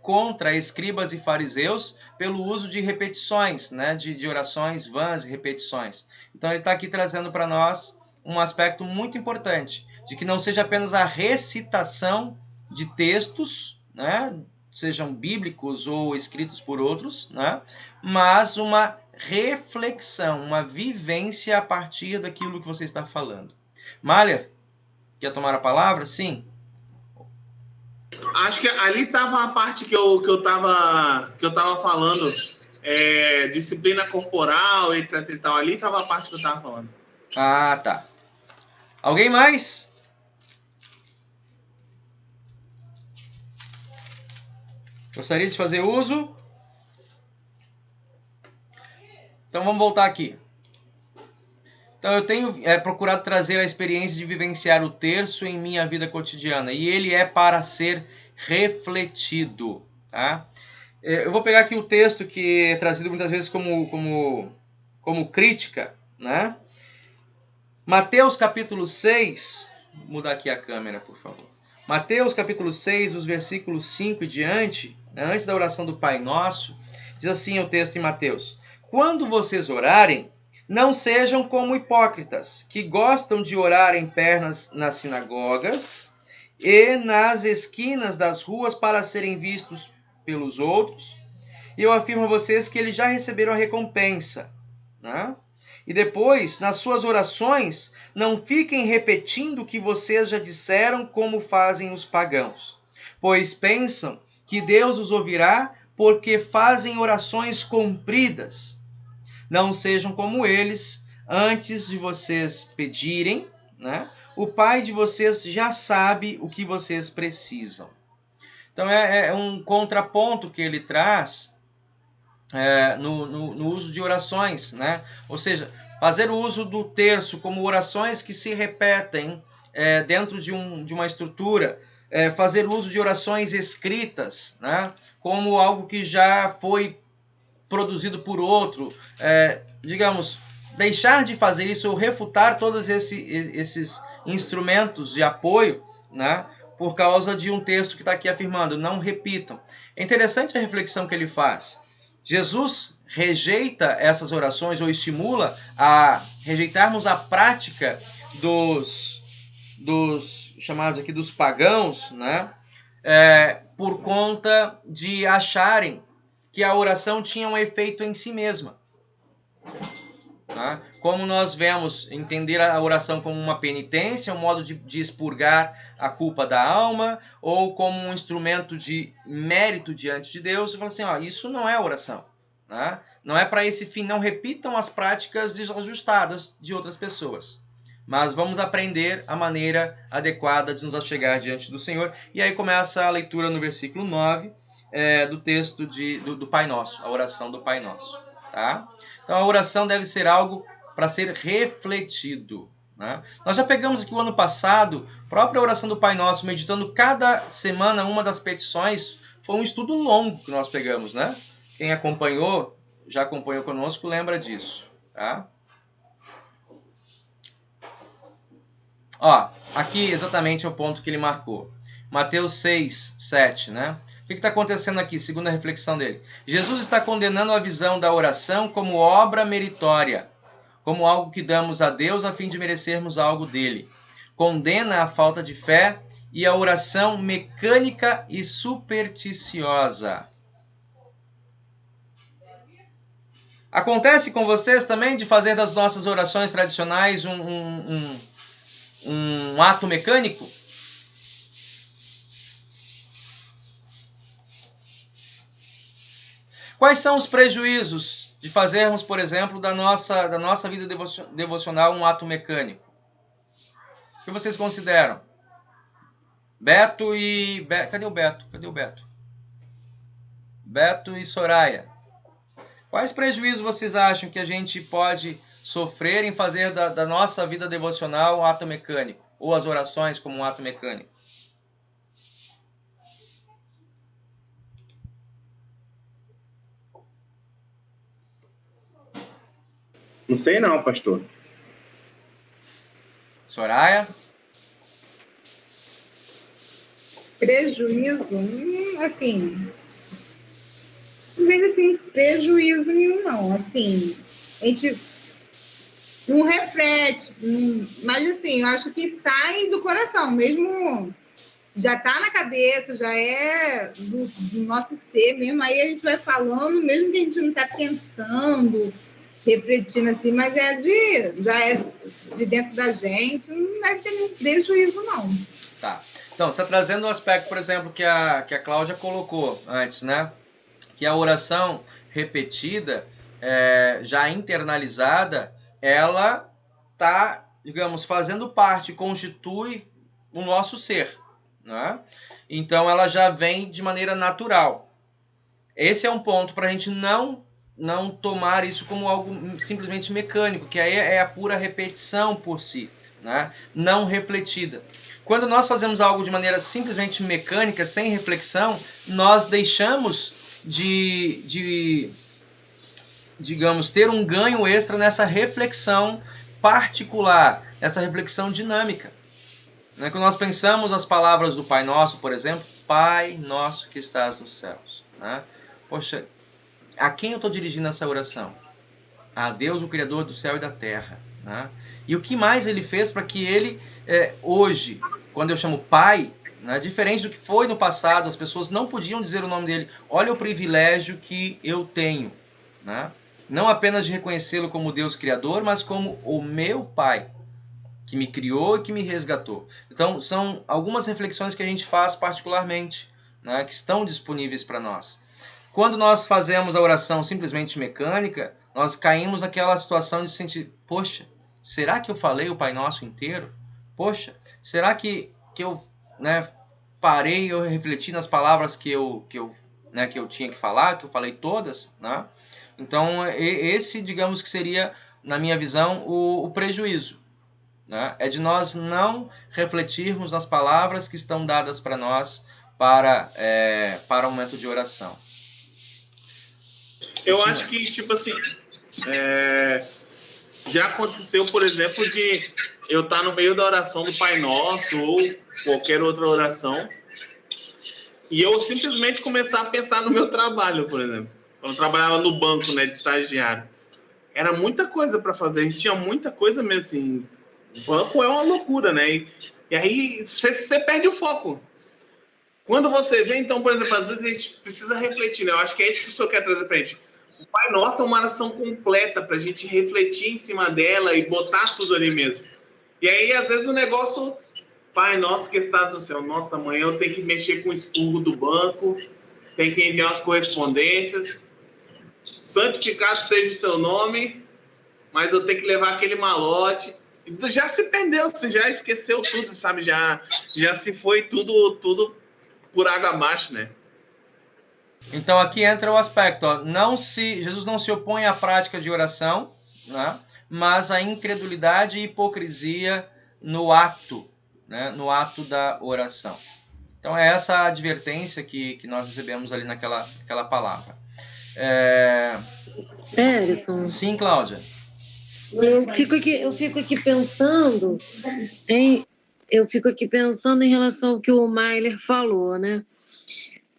contra escribas e fariseus pelo uso de repetições, né, de orações vãs e repetições. Então ele está aqui trazendo para nós um aspecto muito importante, de que não seja apenas a recitação de textos, né, sejam bíblicos ou escritos por outros, né, mas uma reflexão, uma vivência a partir daquilo que você está falando. Mahler, quer tomar a palavra? Sim. Acho que ali estava a parte que eu tava falando, disciplina corporal, etc e tal. Ali estava a parte que eu estava falando. Ah, tá. Alguém mais? Gostaria de fazer uso? Então vamos voltar aqui. Então eu tenho procurado trazer a experiência de vivenciar o terço em minha vida cotidiana. E ele é para ser refletido. Tá? Eu vou pegar aqui o texto que é trazido muitas vezes como crítica, né? Mateus capítulo 6. Vou mudar aqui a câmera, por favor. Mateus capítulo 6, os versículos 5 e diante, né, antes da oração do Pai Nosso, diz assim o texto em Mateus: quando vocês orarem, não sejam como hipócritas, que gostam de orar em pé nas sinagogas e nas esquinas das ruas para serem vistos pelos outros. E eu afirmo a vocês que eles já receberam a recompensa, né? E depois, nas suas orações, não fiquem repetindo o que vocês já disseram, como fazem os pagãos, pois pensam que Deus os ouvirá porque fazem orações compridas. Não sejam como eles. Antes de vocês pedirem, né, o Pai de vocês já sabe o que vocês precisam. Então é um contraponto que ele traz no uso de orações, né? Ou seja, fazer o uso do terço como orações que se repetem dentro de uma estrutura, fazer uso de orações escritas, né, como algo que já foi produzido por outro, digamos, deixar de fazer isso ou refutar todos esses instrumentos de apoio, né, por causa de um texto que está aqui afirmando, não repitam. É interessante a reflexão que ele faz. Jesus rejeita essas orações ou estimula a rejeitarmos a prática dos chamados aqui dos pagãos, né, por conta de acharem que a oração tinha um efeito em si mesma. Tá? Como nós vemos, entender a oração como uma penitência, um modo de expurgar a culpa da alma, ou como um instrumento de mérito diante de Deus, e fala assim, isso não é oração. Né? Não é para esse fim, não repitam as práticas desajustadas de outras pessoas. Mas vamos aprender a maneira adequada de nos achegar diante do Senhor. E aí começa a leitura no versículo 9 do texto do Pai Nosso, a oração do Pai Nosso. Tá? Então a oração deve ser algo para ser refletido. Né? Nós já pegamos aqui o ano passado, a própria oração do Pai Nosso, meditando cada semana uma das petições. Foi um estudo longo que nós pegamos, né? Quem acompanhou, já acompanhou conosco, lembra disso. Tá? Aqui exatamente é o ponto que ele marcou. Mateus 6, 7, né? O que está acontecendo aqui, segundo a reflexão dele? Jesus está condenando a visão da oração como obra meritória, como algo que damos a Deus a fim de merecermos algo dele. Condena a falta de fé e a oração mecânica e supersticiosa. Acontece com vocês também de fazer das nossas orações tradicionais um ato mecânico? Quais são os prejuízos de fazermos, por exemplo, da nossa vida devocional um ato mecânico? O que vocês consideram? Beto e... Cadê o Beto? Beto e Soraya. Quais prejuízos vocês acham que a gente pode sofrer em fazer da nossa vida devocional um ato mecânico? Ou as orações como um ato mecânico? Não sei não, pastor. Soraya? Prejuízo? Assim... Não vejo assim, prejuízo nenhum, não. Assim, a gente não reflete, mas assim, eu acho que sai do coração, mesmo já tá na cabeça, já é do nosso ser mesmo, aí a gente vai falando, mesmo que a gente não tá pensando, refletindo assim, mas já é de dentro da gente, não deve ter nenhum prejuízo, não. Tá. Então, você está trazendo um aspecto, por exemplo, que a Cláudia colocou antes, né? Que a oração repetida, já internalizada, ela está, digamos, fazendo parte, constitui o nosso ser. Né? Então, ela já vem de maneira natural. Esse é um ponto para a gente não tomar isso como algo simplesmente mecânico, que aí é a pura repetição por si, né? Não refletida. Quando nós fazemos algo de maneira simplesmente mecânica, sem reflexão, nós deixamos digamos, ter um ganho extra nessa reflexão particular, essa reflexão dinâmica. Quando nós pensamos as palavras do Pai Nosso, por exemplo, Pai Nosso que estás nos céus. Né? Poxa, a quem eu estou dirigindo essa oração? A Deus, o Criador do céu e da terra. Né? E o que mais Ele fez para que Ele, hoje, quando eu chamo Pai, né, diferente do que foi no passado, as pessoas não podiam dizer o nome dele. Olha o privilégio que eu tenho. Né? Não apenas de reconhecê-lo como Deus Criador, mas como o meu Pai, que me criou e que me resgatou. Então, são algumas reflexões que a gente faz particularmente, né, que estão disponíveis para nós. Quando nós fazemos a oração simplesmente mecânica, nós caímos naquela situação de sentir, poxa, será que eu falei o Pai Nosso inteiro? Poxa, será que eu parei, eu refleti nas palavras que eu tinha que falar, que eu falei todas, né? Então, esse, digamos que seria, na minha visão, o prejuízo. Né? É de nós não refletirmos nas palavras que estão dadas para nós para o momento de oração. Eu acho que, tipo assim, já aconteceu, por exemplo, de eu estar no meio da oração do Pai Nosso ou qualquer outra oração e eu simplesmente começar a pensar no meu trabalho, por exemplo. Eu trabalhava no banco, né, de estagiário. Era muita coisa para fazer, a gente tinha muita coisa mesmo, assim. O banco é uma loucura, né? E aí você perde o foco. Quando você vê, então, por exemplo, às vezes a gente precisa refletir, né? Eu acho que é isso que o senhor quer trazer pra gente. O Pai Nosso é uma oração completa pra gente refletir em cima dela e botar tudo ali mesmo. E aí, às vezes, o negócio... Pai Nosso que estás no céu. Nossa, amanhã eu tenho que mexer com o expurgo do banco, tenho que enviar as correspondências. Santificado seja o teu nome, mas eu tenho que levar aquele malote. Já se perdeu, você já esqueceu tudo, sabe? Já se foi tudo por água abaixo, né? Então aqui entra o aspecto, ó, Jesus não se opõe à prática de oração, né? Mas a incredulidade e hipocrisia no ato, né? No ato da oração. Então é essa a advertência que nós recebemos ali naquela palavra. Erison. Sim, Cláudia. Eu fico aqui pensando em relação ao que o Mailer falou, né?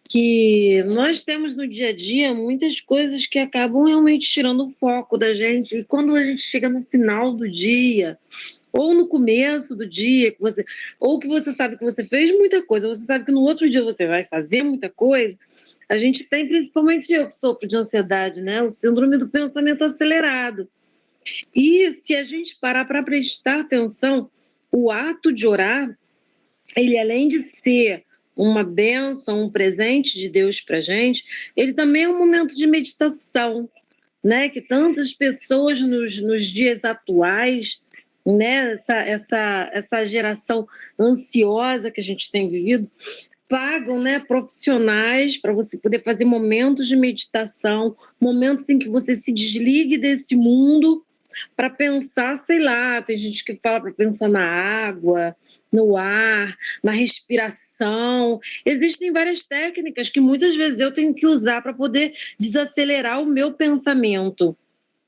Que nós temos no dia a dia muitas coisas que acabam realmente tirando o foco da gente. E quando a gente chega no final do dia, ou no começo do dia, que você sabe que você fez muita coisa, você sabe que no outro dia você vai fazer muita coisa, a gente tem, principalmente eu que sofro de ansiedade, né? O síndrome do pensamento acelerado. E se a gente parar para prestar atenção, o ato de orar, ele além de ser uma bênção, um presente de Deus para a gente, ele também é um momento de meditação, né? Que tantas pessoas nos dias atuais, né? Essa geração ansiosa que a gente tem vivido, pagam, né, profissionais para você poder fazer momentos de meditação, momentos em que você se desligue desse mundo para pensar, sei lá, tem gente que fala para pensar na água, no ar, na respiração. Existem várias técnicas que muitas vezes eu tenho que usar para poder desacelerar o meu pensamento.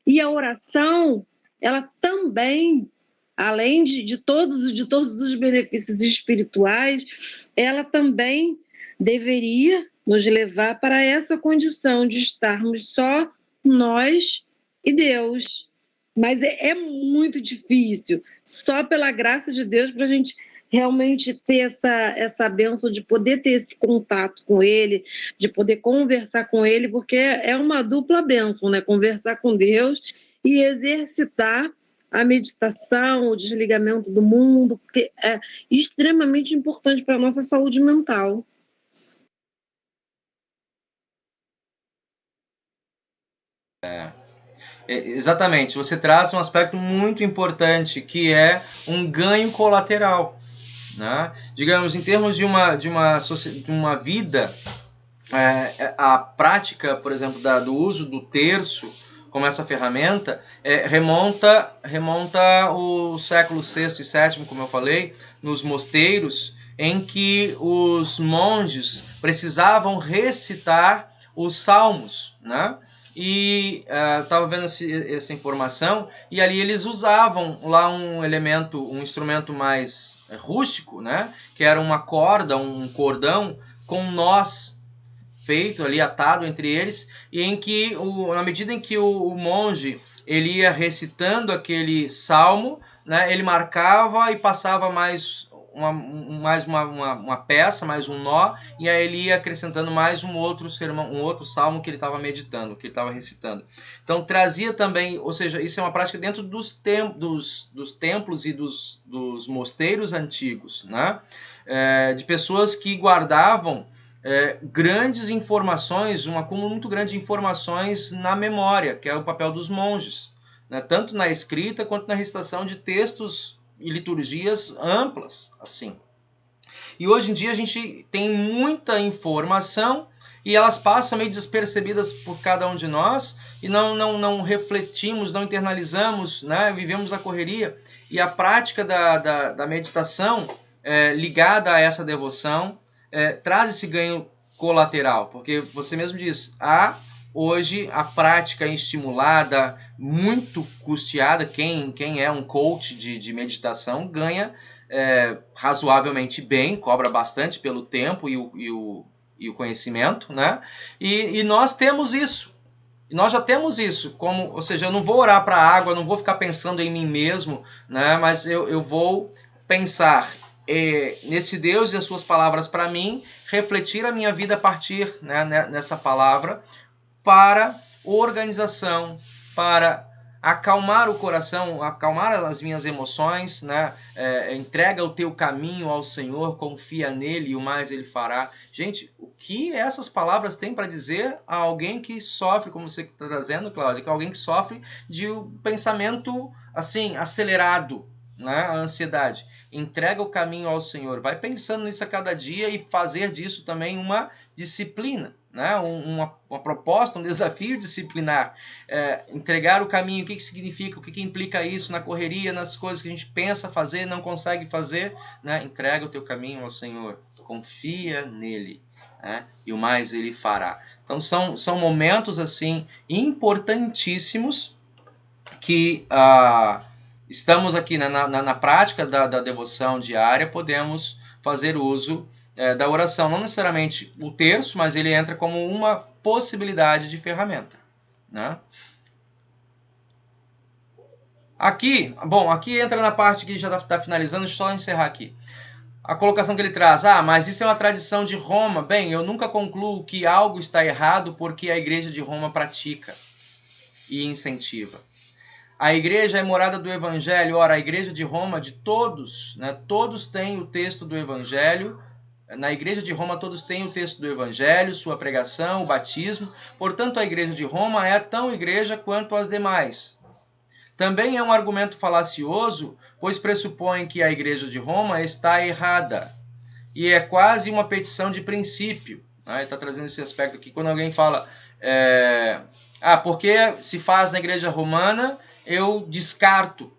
E a oração, ela também, além de todos os benefícios espirituais, ela também deveria nos levar para essa condição de estarmos só nós e Deus. Mas é muito difícil, só pela graça de Deus, para a gente realmente ter essa bênção de poder ter esse contato com Ele, de poder conversar com Ele, porque é uma dupla bênção, né? Conversar com Deus e exercitar a meditação, o desligamento do mundo, que é extremamente importante para a nossa saúde mental. Exatamente, você traz um aspecto muito importante, que é um ganho colateral, né? Digamos, em termos de uma vida, a prática, por exemplo, do uso do terço como essa ferramenta, remonta o século VI e VII, como eu falei, nos mosteiros, em que os monges precisavam recitar os salmos, né? E estava vendo essa informação, e ali eles usavam lá um instrumento mais rústico, né? Que era uma corda, um cordão com nós feito ali, atado entre eles, e em que, na medida em que o monge ele ia recitando aquele salmo, né? Ele marcava e passava mais uma peça, mais um nó, e aí ele ia acrescentando mais um outro sermão, um outro salmo que ele estava meditando, que ele estava recitando. Então trazia também, ou seja, isso é uma prática dentro dos templos e dos mosteiros antigos, né? De pessoas que guardavam grandes informações, um acúmulo muito grande de informações na memória, que é o papel dos monges, né? Tanto na escrita quanto na recitação de textos e liturgias amplas, assim. E hoje em dia a gente tem muita informação e elas passam meio despercebidas por cada um de nós e não refletimos, não internalizamos, né? Vivemos a correria, e a prática da meditação ligada a essa devoção traz esse ganho colateral, porque você mesmo diz, hoje a prática estimulada, muito custeada, quem é um coach de meditação ganha razoavelmente bem, cobra bastante pelo tempo e o conhecimento, né? E nós temos isso. Nós já temos isso, ou seja, eu não vou orar para a água, não vou ficar pensando em mim mesmo, né? Mas eu vou pensar nesse Deus e as suas palavras para mim, refletir a minha vida a partir, né, nessa palavra, para organização, para acalmar o coração, acalmar as minhas emoções, né? Entrega o teu caminho ao Senhor, confia nele e o mais ele fará. Gente, o que essas palavras têm para dizer a alguém que sofre, como você está trazendo, Cláudia, que é alguém que sofre de um pensamento assim acelerado, né? A ansiedade. Entrega o caminho ao Senhor. Vai pensando nisso a cada dia e fazer disso também uma disciplina, né? Uma proposta, um desafio disciplinar. Entregar o caminho, o que significa, o que implica isso na correria, nas coisas que a gente pensa fazer, não consegue fazer, né? Entrega o teu caminho ao Senhor, confia nele, né? E o mais ele fará. Então são momentos assim importantíssimos que estamos aqui, né, na prática da devoção diária, podemos fazer uso da oração. Não necessariamente o terço, mas ele entra como uma possibilidade de ferramenta, né? Aqui entra na parte que já está finalizando, deixa eu só encerrar aqui. A colocação que ele traz, mas isso é uma tradição de Roma. Bem, eu nunca concluo que algo está errado porque a igreja de Roma pratica e incentiva. A igreja é morada do Evangelho. Ora, a igreja de Roma, de todos, né, todos têm o texto do Evangelho. Na igreja de Roma, todos têm o texto do Evangelho, sua pregação, o batismo. Portanto, a igreja de Roma é tão igreja quanto as demais. Também é um argumento falacioso, pois pressupõe que a igreja de Roma está errada. E é quase uma petição de princípio. Ele está trazendo esse aspecto aqui. Quando alguém fala, porque se faz na igreja romana, eu descarto.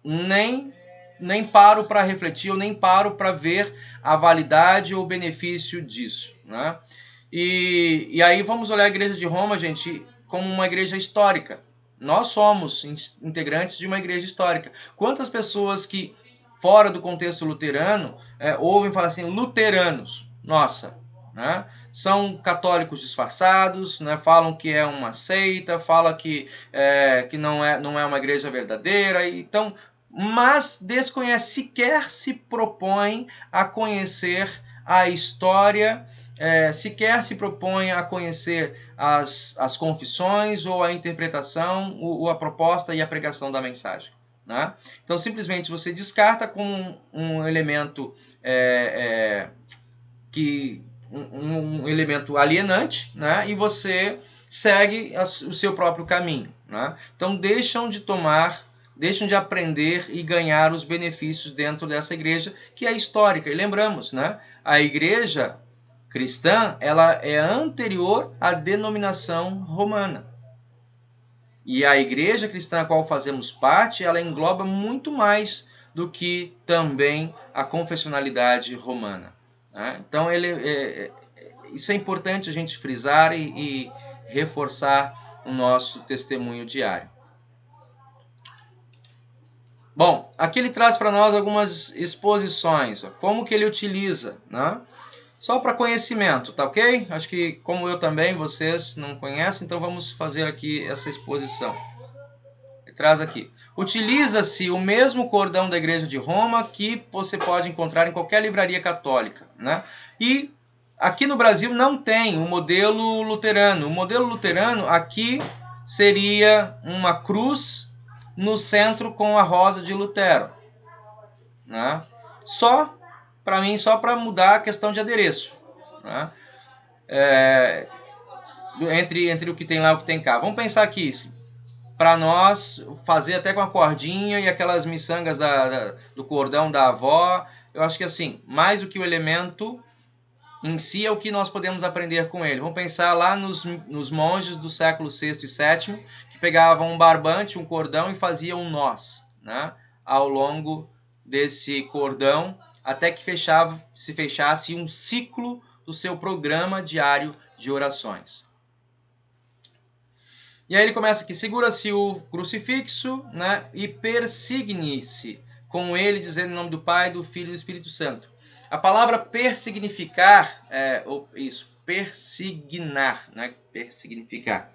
Nem paro para refletir, eu nem paro para ver a validade ou o benefício disso, né? E aí vamos olhar a igreja de Roma, gente, como uma igreja histórica. Nós somos integrantes de uma igreja histórica. Quantas pessoas que, fora do contexto luterano, ouvem falar assim, luteranos, nossa, né? São católicos disfarçados, né? Falam que é uma seita, falam que não é uma igreja verdadeira, então, mas desconhece, sequer se propõe a conhecer a história, sequer se propõe a conhecer as confissões ou a interpretação, ou a proposta e a pregação da mensagem, né? Então, simplesmente você descarta como um elemento um elemento alienante, né? E você segue o seu próprio caminho, né? Então, deixam de aprender e ganhar os benefícios dentro dessa igreja que é histórica. E lembramos, né? A igreja cristã, ela é anterior à denominação romana. E a igreja cristã a qual fazemos parte, ela engloba muito mais do que também a confessionalidade romana, né? Então, isso é importante a gente frisar e reforçar o nosso testemunho diário. Bom, aqui ele traz para nós algumas exposições, como que ele utiliza, né? Só para conhecimento, tá ok? Acho que, como eu também, vocês não conhecem, então vamos fazer aqui essa exposição. Ele traz aqui. Utiliza-se o mesmo cordão da Igreja de Roma que você pode encontrar em qualquer livraria católica, né? E aqui no Brasil não tem o modelo luterano. O modelo luterano aqui seria uma cruz no centro com a rosa de Lutero, né? Só para mudar a questão de adereço, né? Entre o que tem lá e o que tem cá. Vamos pensar aqui, para nós fazer até com a cordinha e aquelas miçangas do cordão da avó. Eu acho que assim, mais do que o elemento em si é o que nós podemos aprender com ele. Vamos pensar lá nos monges do século VI e VII, que pegavam um barbante, um cordão e faziam nós, né? Ao longo desse cordão, até que se fechasse um ciclo do seu programa diário de orações. E aí ele começa aqui, segura-se o crucifixo, né, e persigne-se com ele, dizendo em nome do Pai, do Filho e do Espírito Santo. A palavra persignificar, persignar, né, persignificar,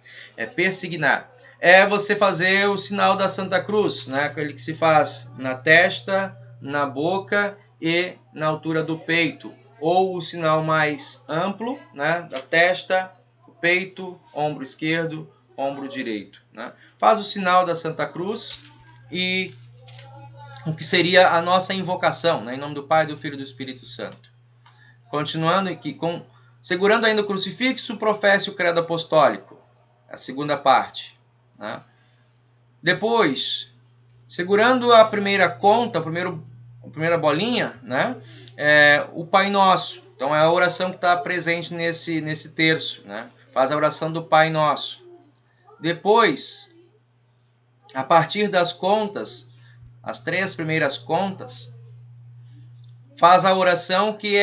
persignar. É você fazer o sinal da Santa Cruz, né, aquele que se faz na testa, na boca e na altura do peito. ou o sinal mais amplo, né, da testa, peito, ombro esquerdo, ombro direito, né? Faz o sinal da Santa Cruz e o que seria a nossa invocação, né, em nome do Pai, do Filho e do Espírito Santo. Continuando aqui, segurando ainda o crucifixo, professe o credo apostólico, a segunda parte, né? Depois, segurando a primeira conta, a primeira bolinha, né, o Pai Nosso. Então é a oração que está presente nesse terço, né? Faz a oração do Pai Nosso. Depois, a partir das contas, as 3 primeiras contas, faz a oração que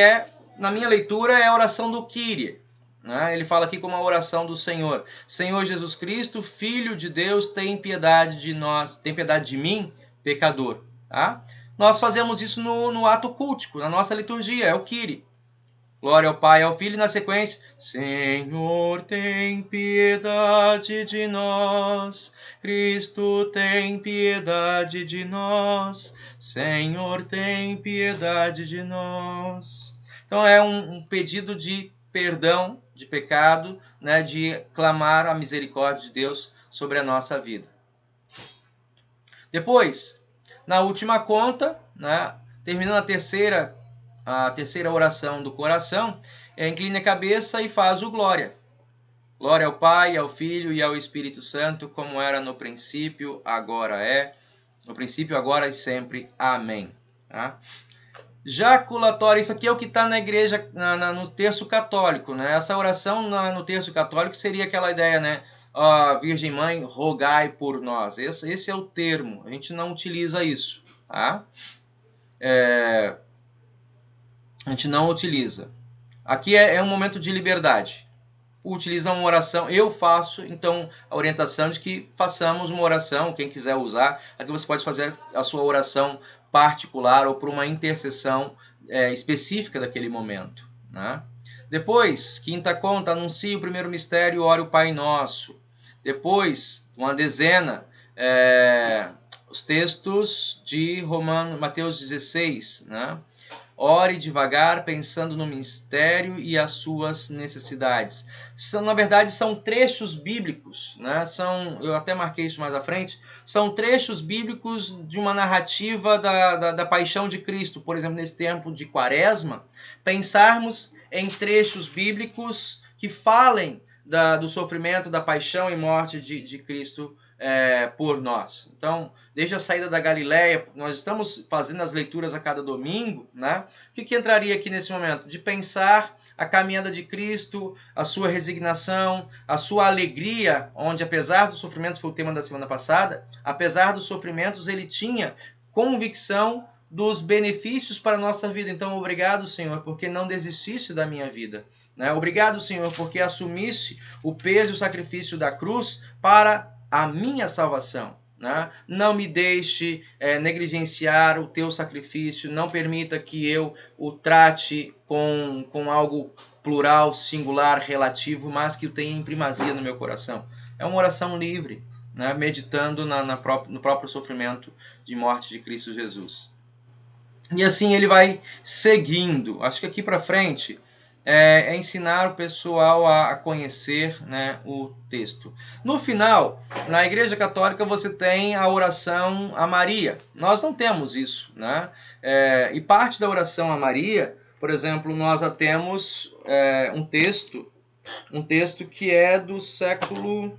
na minha leitura, é a oração do Kyrie, né? Ele fala aqui como a oração do Senhor. Senhor Jesus Cristo, Filho de Deus, tem piedade de nós, tem piedade de mim, pecador. Tá? Nós fazemos isso no ato cultico, na nossa liturgia, é o Kyrie. Glória ao Pai, ao Filho, e na sequência, Senhor, tem piedade de nós. Cristo, tem piedade de nós. Senhor, tem piedade de nós. Então é um pedido de perdão de pecado, né, de clamar a misericórdia de Deus sobre a nossa vida. Depois, na última conta, né, terminando a terceira oração do coração, inclina a cabeça e faz o glória. Glória ao Pai, ao Filho e ao Espírito Santo, como era no princípio, agora é, no princípio, agora e sempre. Amém. Tá? Jaculatória, isso aqui é o que está na igreja, no terço católico, né? Essa oração no terço católico seria aquela ideia, né? Virgem Mãe, rogai por nós. Esse é o termo, a gente não utiliza isso, tá? A gente não utiliza. Aqui é um momento de liberdade. Utiliza uma oração, eu faço, então, a orientação de que façamos uma oração, quem quiser usar, aqui você pode fazer a sua oração particular ou por uma intercessão específica daquele momento, né? Depois, quinta conta, anuncie o primeiro mistério, ore o Pai Nosso. Depois, uma dezena, os textos de Mateus 16, né? Ore devagar, pensando no mistério e as suas necessidades. Na verdade, são trechos bíblicos, né? Eu até marquei isso mais à frente. São trechos bíblicos de uma narrativa da paixão de Cristo. Por exemplo, nesse tempo de Quaresma, pensarmos em trechos bíblicos que falem do sofrimento, da paixão e morte de Cristo por nós. Então, desde a saída da Galileia, nós estamos fazendo as leituras a cada domingo, né? O que entraria aqui nesse momento? De pensar a caminhada de Cristo, a sua resignação, a sua alegria, onde apesar dos sofrimentos, foi o tema da semana passada, apesar dos sofrimentos, ele tinha convicção dos benefícios para a nossa vida. Então, obrigado, Senhor, porque não desistisse da minha vida, né? Obrigado, Senhor, porque assumisse o peso e o sacrifício da cruz para a minha salvação, né? Não me deixe negligenciar o teu sacrifício, não permita que eu o trate com algo plural, singular, relativo, mas que o tenha em primazia no meu coração. É uma oração livre, né? Meditando no próprio sofrimento de morte de Cristo Jesus. E assim ele vai seguindo. Acho que aqui para frente ensinar o pessoal a conhecer, né, o texto. No final, na Igreja Católica você tem a oração a Maria. Nós não temos isso, né? E parte da oração a Maria, por exemplo, nós a temos um texto que é do século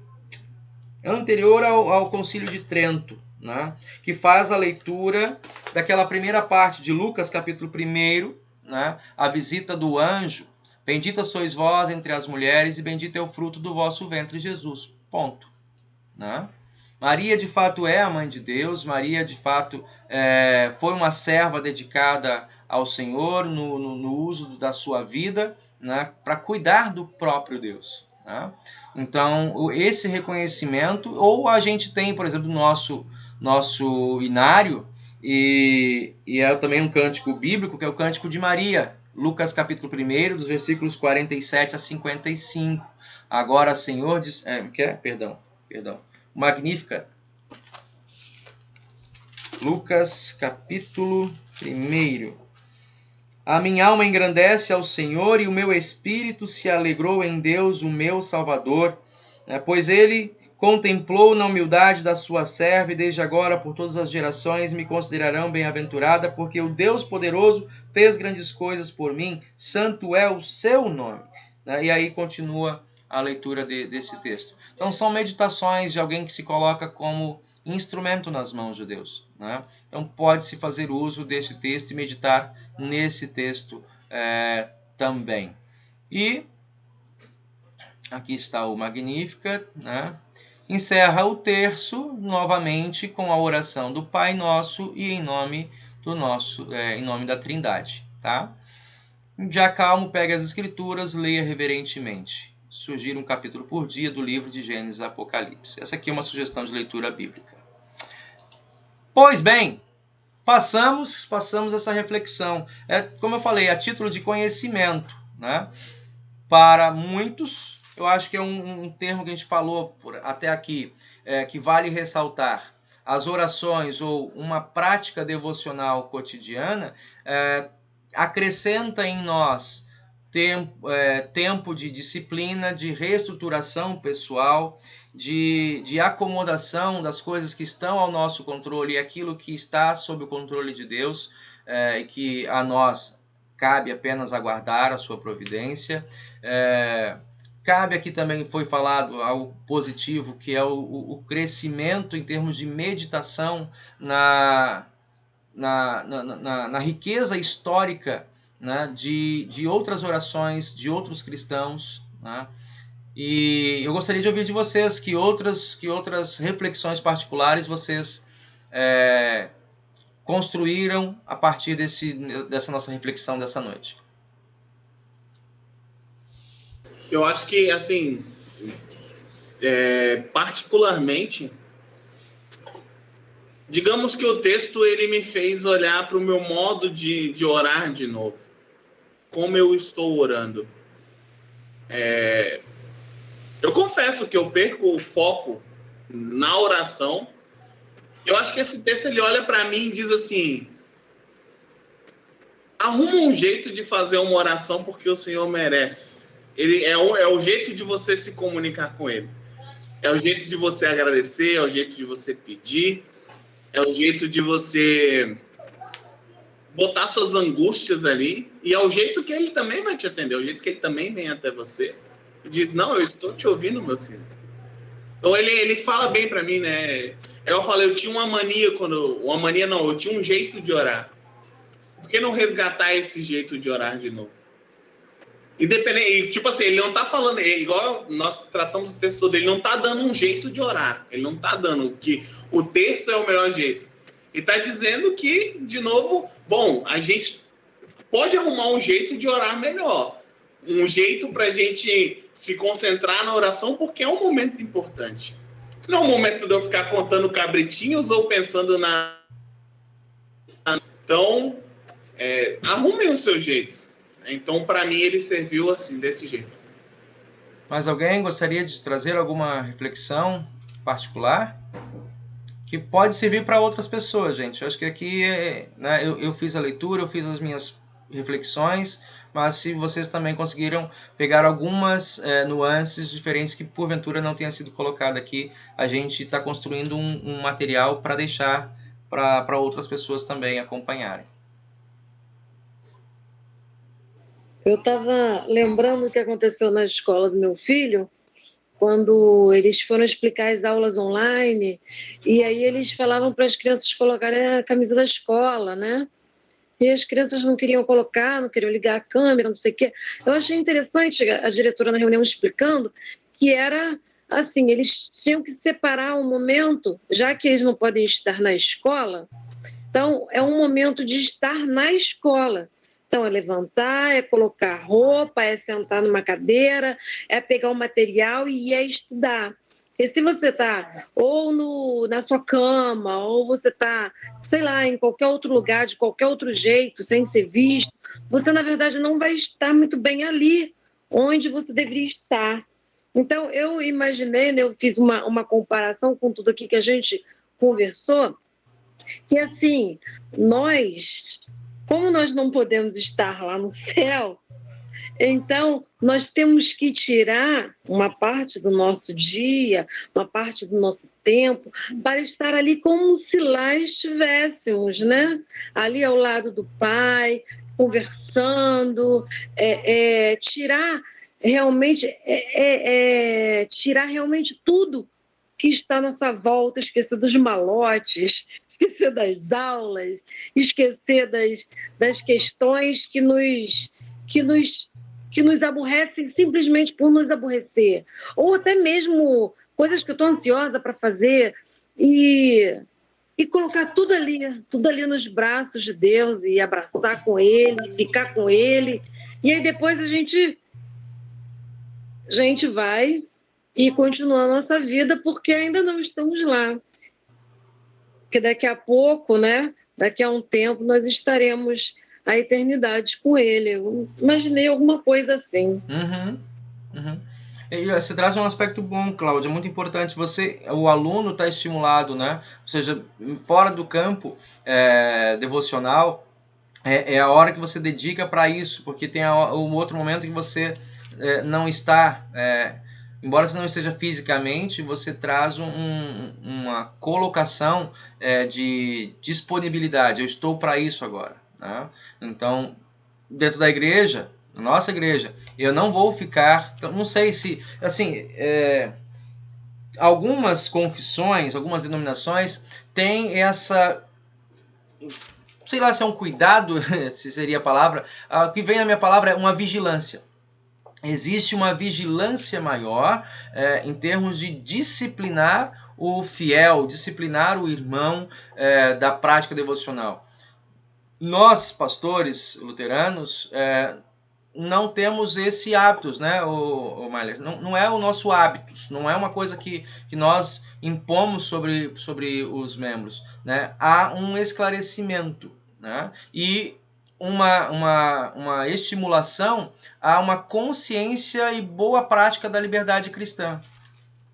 anterior ao Concílio de Trento, né? Que faz a leitura daquela primeira parte de Lucas, capítulo 1, né? A visita do anjo. Bendita sois vós entre as mulheres e bendito é o fruto do vosso ventre, Jesus. Ponto. Né? Maria, de fato, é a mãe de Deus. Maria, de fato, foi uma serva dedicada ao Senhor no uso da sua vida, né, para cuidar do próprio Deus. Né? Então, esse reconhecimento, ou a gente tem, por exemplo, nosso inário, e é também um cântico bíblico, que é o Cântico de Maria, Lucas capítulo 1, dos versículos 47 a 55. Agora, Senhor, diz... Perdão. Magnífica. Lucas capítulo 1. A minha alma engrandece ao Senhor e o meu espírito se alegrou em Deus, o meu Salvador, pois ele contemplou na humildade da sua serva e desde agora por todas as gerações me considerarão bem-aventurada, porque o Deus poderoso fez grandes coisas por mim, santo é o seu nome. E aí continua a leitura desse texto. Então são meditações de alguém que se coloca como instrumento nas mãos de Deus, né? Então pode-se fazer uso desse texto e meditar nesse texto também. E aqui está o Magnificat, né? Encerra o terço novamente com a oração do Pai Nosso e em nome em nome da Trindade, tá? Já calmo, pegue as escrituras, leia reverentemente. Surgir um capítulo por dia do livro de Gênesis e Apocalipse. Essa aqui é uma sugestão de leitura bíblica. Pois bem, passamos essa reflexão. Como eu falei, a título de conhecimento, né? Para muitos, eu acho que é um termo que a gente falou até aqui, que vale ressaltar. As orações ou uma prática devocional cotidiana acrescenta em nós tempo de disciplina, de reestruturação pessoal, de acomodação das coisas que estão ao nosso controle e aquilo que está sob o controle de Deus, e que a nós cabe apenas aguardar a sua providência. Cabe aqui também, foi falado algo positivo, que é o crescimento em termos de meditação na riqueza histórica, né, de outras orações, de outros cristãos, né? E eu gostaria de ouvir de vocês que outras reflexões particulares vocês construíram a partir dessa nossa reflexão dessa noite. Eu acho que, assim, particularmente, digamos que o texto ele me fez olhar para o meu modo de orar de novo. Como eu estou orando. Eu confesso que eu perco o foco na oração. Eu acho que esse texto ele olha para mim e diz assim: arruma um jeito de fazer uma oração porque o Senhor merece. Ele é o jeito de você se comunicar com Ele. É o jeito de você agradecer, é o jeito de você pedir, é o jeito de você botar suas angústias ali, e é o jeito que Ele também vai te atender, é o jeito que Ele também vem até você e diz: não, eu estou te ouvindo, meu filho. Então ele fala bem para mim, né? Eu falei, eu tinha uma mania eu tinha um jeito de orar. Por que não resgatar esse jeito de orar de novo? Independente, tipo assim, ele não tá falando, igual nós tratamos o texto todo, ele não tá dando um jeito de orar, ele não tá dando que o terço é o melhor jeito. Ele tá dizendo que, de novo, bom, a gente pode arrumar um jeito de orar melhor, um jeito pra gente se concentrar na oração, porque é um momento importante. Não é um momento de eu ficar contando cabritinhos ou pensando na... Então, arrumem os seus jeitos. Então, para mim, ele serviu assim, desse jeito. Mas alguém gostaria de trazer alguma reflexão particular? Que pode servir para outras pessoas, gente. Eu acho que aqui, né, eu fiz a leitura, eu fiz as minhas reflexões, mas se vocês também conseguiram pegar algumas nuances diferentes que porventura não tenha sido colocado aqui, a gente está construindo um material para deixar para outras pessoas também acompanharem. Eu estava lembrando o que aconteceu na escola do meu filho, quando eles foram explicar as aulas online, e aí eles falavam para as crianças colocarem a camisa da escola, né? E as crianças não queriam colocar, não queriam ligar a câmera, não sei o quê. Eu achei interessante a diretora na reunião explicando que era assim, eles tinham que separar um momento, já que eles não podem estar na escola, então é um momento de estar na escola. Então, é levantar, é colocar roupa, é sentar numa cadeira, é pegar o material e é estudar. Porque se você está ou na sua cama, ou você está, sei lá, em qualquer outro lugar, de qualquer outro jeito, sem ser visto, você, na verdade, não vai estar muito bem ali, onde você deveria estar. Então, eu imaginei, né, eu fiz uma comparação com tudo aqui que a gente conversou, que, assim, nós como nós não podemos estar lá no céu, então nós temos que tirar uma parte do nosso dia, uma parte do nosso tempo, para estar ali como se lá estivéssemos, né? Ali ao lado do Pai, conversando, tirar realmente tudo que está à nossa volta, esquecer dos malotes, esquecer das aulas, esquecer das questões que nos aborrecem simplesmente por nos aborrecer, ou até mesmo coisas que eu estou ansiosa para fazer, e colocar tudo ali nos braços de Deus, e abraçar com Ele, ficar com Ele, e aí depois a gente vai e continuar a nossa vida, porque ainda não estamos lá. Porque daqui a pouco, né? Daqui a um tempo, nós estaremos a eternidade com Ele. Eu imaginei alguma coisa assim. E você traz um aspecto bom, Cláudia, muito importante. O aluno está estimulado, né? Ou seja, fora do campo devocional, é a hora que você dedica para isso, porque tem um outro momento que você não está, embora você não esteja fisicamente, você traz uma colocação de disponibilidade. Eu estou para isso agora, né? Então, dentro da igreja, na nossa igreja, eu não vou ficar, não sei se, assim, algumas confissões, algumas denominações têm essa, sei lá se é um cuidado, se seria a palavra, o que vem na minha palavra é uma vigilância. Existe uma vigilância maior em termos de disciplinar o fiel, disciplinar o irmão da prática devocional. Nós, pastores luteranos, não temos esse hábitos, né, o Mailer? Não é o nosso hábitos, não é uma coisa que nós impomos sobre os membros, né? Há um esclarecimento, né? E uma estimulação a uma consciência e boa prática da liberdade cristã,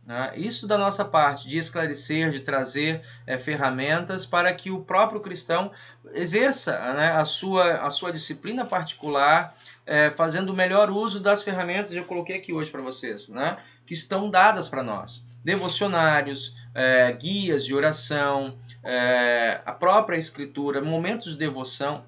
né? Isso da nossa parte, de esclarecer, de trazer ferramentas para que o próprio cristão exerça, né, a sua disciplina particular, fazendo o melhor uso das ferramentas que eu coloquei aqui hoje para vocês, né, que estão dadas para nós. Devocionários, guias de oração, a própria escritura, momentos de devoção.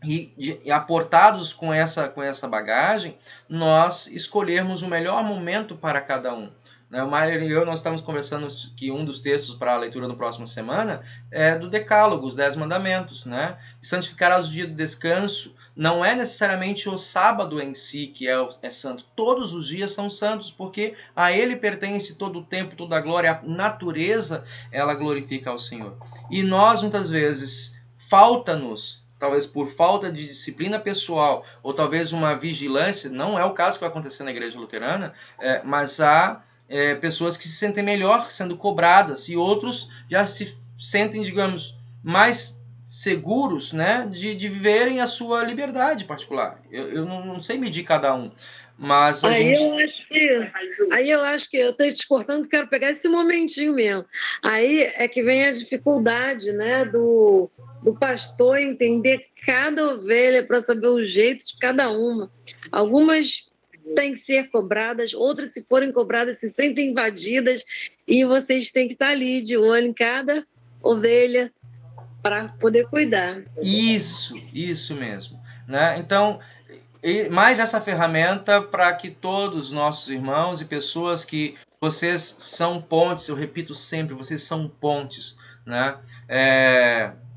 E aportados com essa bagagem, nós escolhermos o melhor momento para cada um. O Mailer e eu, nós estamos conversando que um dos textos para a leitura na próxima semana é do Decálogo, os 10 mandamentos, né? Santificarás o dia do descanso. Não é necessariamente o sábado em si que é santo. Todos os dias são santos, porque a ele pertence todo o tempo, toda a glória. A natureza, ela glorifica ao Senhor. E nós, muitas vezes, falta-nos, talvez por falta de disciplina pessoal, ou talvez uma vigilância, não é o caso que vai acontecer na igreja luterana, mas há pessoas que se sentem melhor sendo cobradas, e outros já se sentem, digamos, mais seguros, né, de viverem a sua liberdade particular. Eu não sei medir cada um, mas Aí eu acho que eu estou te cortando, quero pegar esse momentinho mesmo. Aí é que vem a dificuldade, né, do pastor entender cada ovelha para saber o jeito de cada uma. Algumas têm que ser cobradas, outras, se forem cobradas, se sentem invadidas, e vocês têm que estar ali de olho em cada ovelha para poder cuidar. Isso mesmo, né? Então, mais essa ferramenta para que todos os nossos irmãos e pessoas que vocês são pontes, eu repito sempre, vocês são pontes, né?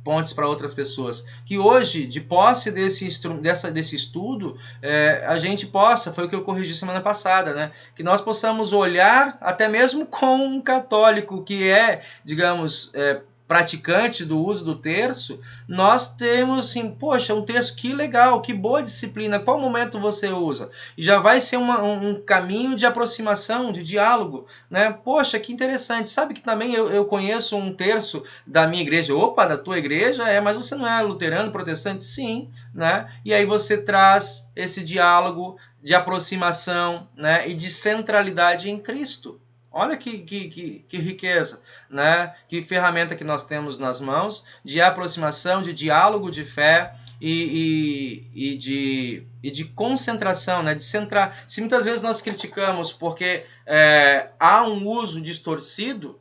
Pontes para outras pessoas, que hoje, de posse desse estudo, a gente possa, foi o que eu corrigi semana passada, né? Que nós possamos olhar até mesmo com um católico que digamos, praticante do uso do terço, nós temos assim, poxa, um terço, que legal, que boa disciplina, qual momento você usa? E já vai ser um caminho de aproximação, de diálogo, né? Poxa, que interessante, sabe que também eu conheço um terço da minha igreja, opa, da tua igreja? Mas você não é luterano, protestante? Sim, né? E aí você traz esse diálogo de aproximação, né? E de centralidade em Cristo. Olha que riqueza, né? Que ferramenta que nós temos nas mãos de aproximação, de diálogo de fé e de concentração, né? De centrar. Se muitas vezes nós criticamos porque há um uso distorcido,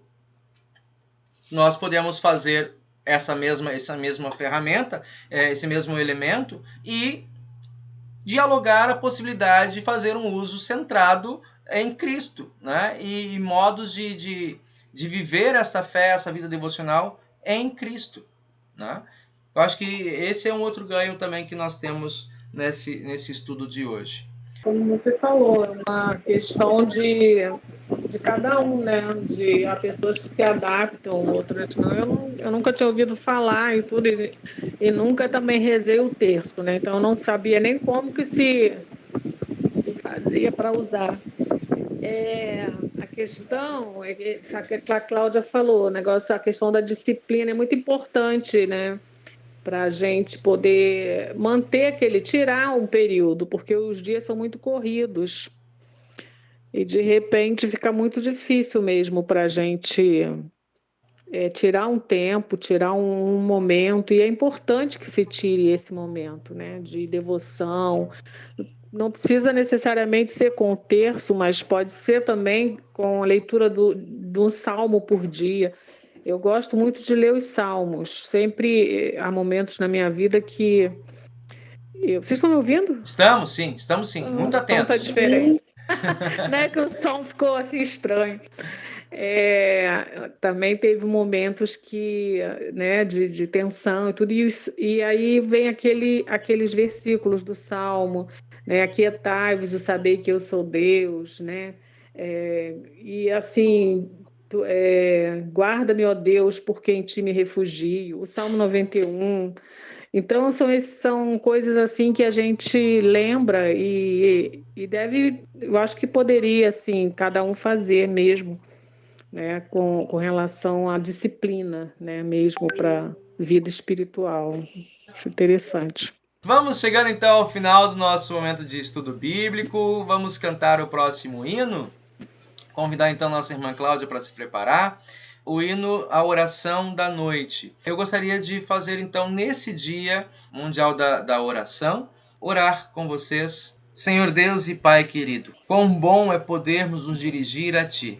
nós podemos fazer essa mesma ferramenta, esse mesmo elemento, e dialogar a possibilidade de fazer um uso centrado em Cristo, né? E modos de viver essa fé, essa vida devocional em Cristo, né? Eu acho que esse é um outro ganho também que nós temos nesse estudo de hoje. Como você falou, é uma questão de cada um, né? Há pessoas que se adaptam, outras não. Eu nunca tinha ouvido falar e tudo, e nunca também rezei o terço, né? Então eu não sabia nem como que se fazia para usar. A questão é que a Cláudia falou, a questão da disciplina é muito importante, né? Para a gente poder manter tirar um período, porque os dias são muito corridos e de repente fica muito difícil mesmo para a gente tirar um tempo, tirar um momento, e é importante que se tire esse momento, né, de devoção. Não precisa necessariamente ser com o terço, mas pode ser também com a leitura do salmo por dia. Eu gosto muito de ler os salmos. Sempre há momentos na minha vida que... Vocês estão me ouvindo? Estamos sim, muito atentos. O som está diferente. Não é que o som ficou assim estranho. Também teve momentos que, né, de tensão e tudo, e aí vem aqueles versículos do Salmo, né, aquietai-vos e sabei que eu sou Deus, né, e assim, guarda-me, ó Deus, por quem te me refugio, o Salmo 91. Então são coisas assim que a gente lembra e deve, eu acho que poderia assim cada um fazer mesmo, né, com relação à disciplina, né, mesmo para vida espiritual. Acho interessante. Vamos chegando então ao final do nosso momento de estudo bíblico. Vamos cantar o próximo hino. Convidar então nossa irmã Cláudia para se preparar. O hino A Oração da Noite. Eu gostaria de fazer então nesse Dia Mundial da Oração, orar com vocês. Senhor Deus e Pai querido, quão bom é podermos nos dirigir a Ti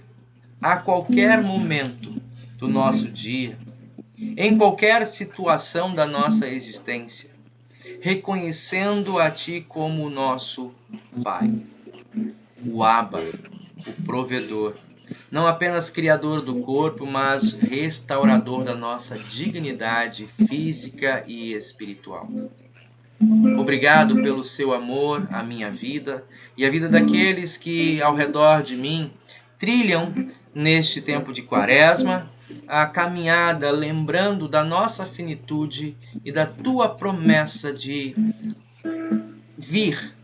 a qualquer momento do nosso dia, em qualquer situação da nossa existência, reconhecendo a Ti como o nosso Pai, o Abba, o provedor, não apenas criador do corpo, mas restaurador da nossa dignidade física e espiritual. Obrigado pelo seu amor à minha vida e à vida daqueles que ao redor de mim trilham neste tempo de Quaresma a caminhada, lembrando da nossa finitude e da tua promessa de vir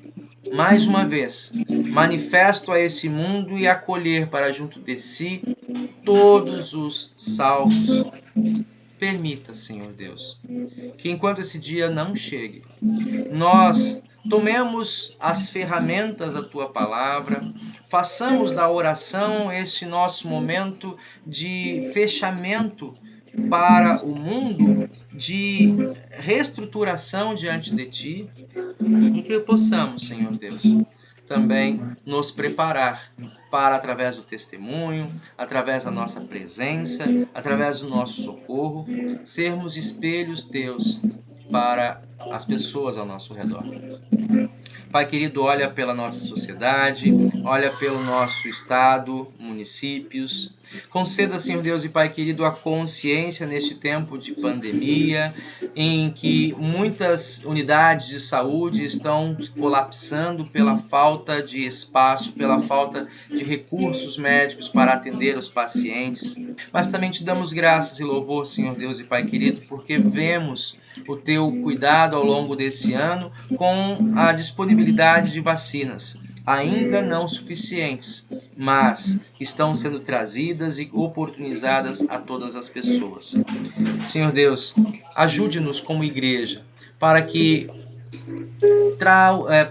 mais uma vez, manifesto a esse mundo e acolher para junto de si todos os salvos. Permita, Senhor Deus, que enquanto esse dia não chegue, nós tomemos as ferramentas da Tua Palavra, façamos da oração este nosso momento de fechamento para o mundo, de reestruturação diante de Ti, e que possamos, Senhor Deus, também nos preparar para, através do testemunho, através da nossa presença, através do nosso socorro, sermos espelhos Teus para as pessoas ao nosso redor. Pai querido, olha pela nossa sociedade, olha pelo nosso estado, municípios. Conceda, Senhor Deus e Pai querido, a consciência neste tempo de pandemia, em que muitas unidades de saúde estão colapsando pela falta de espaço, pela falta de recursos médicos para atender os pacientes. Mas também te damos graças e louvor, Senhor Deus e Pai querido, porque vemos o Teu cuidado ao longo desse ano com a disponibilidade de vacinas, ainda não suficientes, mas estão sendo trazidas e oportunizadas a todas as pessoas. Senhor Deus, ajude-nos como igreja, para que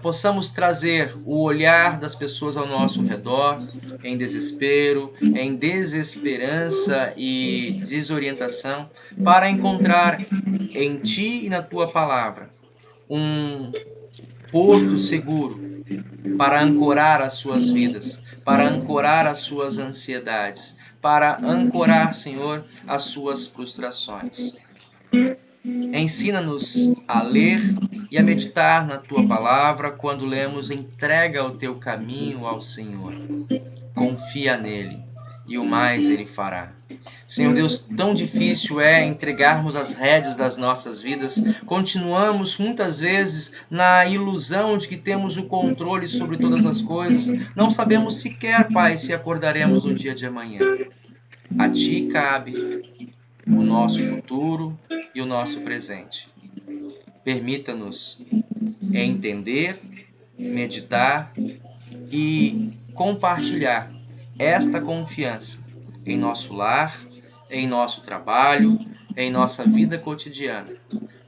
possamos trazer o olhar das pessoas ao nosso redor em desespero, em desesperança e desorientação, para encontrar em Ti e na Tua palavra um porto seguro para ancorar as suas vidas, para ancorar as suas ansiedades, para ancorar, Senhor, as suas frustrações. Ensina-nos a ler e a meditar na Tua palavra. Quando lemos, entrega o Teu caminho ao Senhor. Confia nele e o mais Ele fará. Senhor Deus, tão difícil é entregarmos as rédeas das nossas vidas. Continuamos muitas vezes na ilusão de que temos o controle sobre todas as coisas. Não sabemos sequer, Pai, se acordaremos no dia de amanhã. A Ti cabe o nosso futuro e o nosso presente. Permita-nos entender, meditar e compartilhar esta confiança em nosso lar, em nosso trabalho, em nossa vida cotidiana.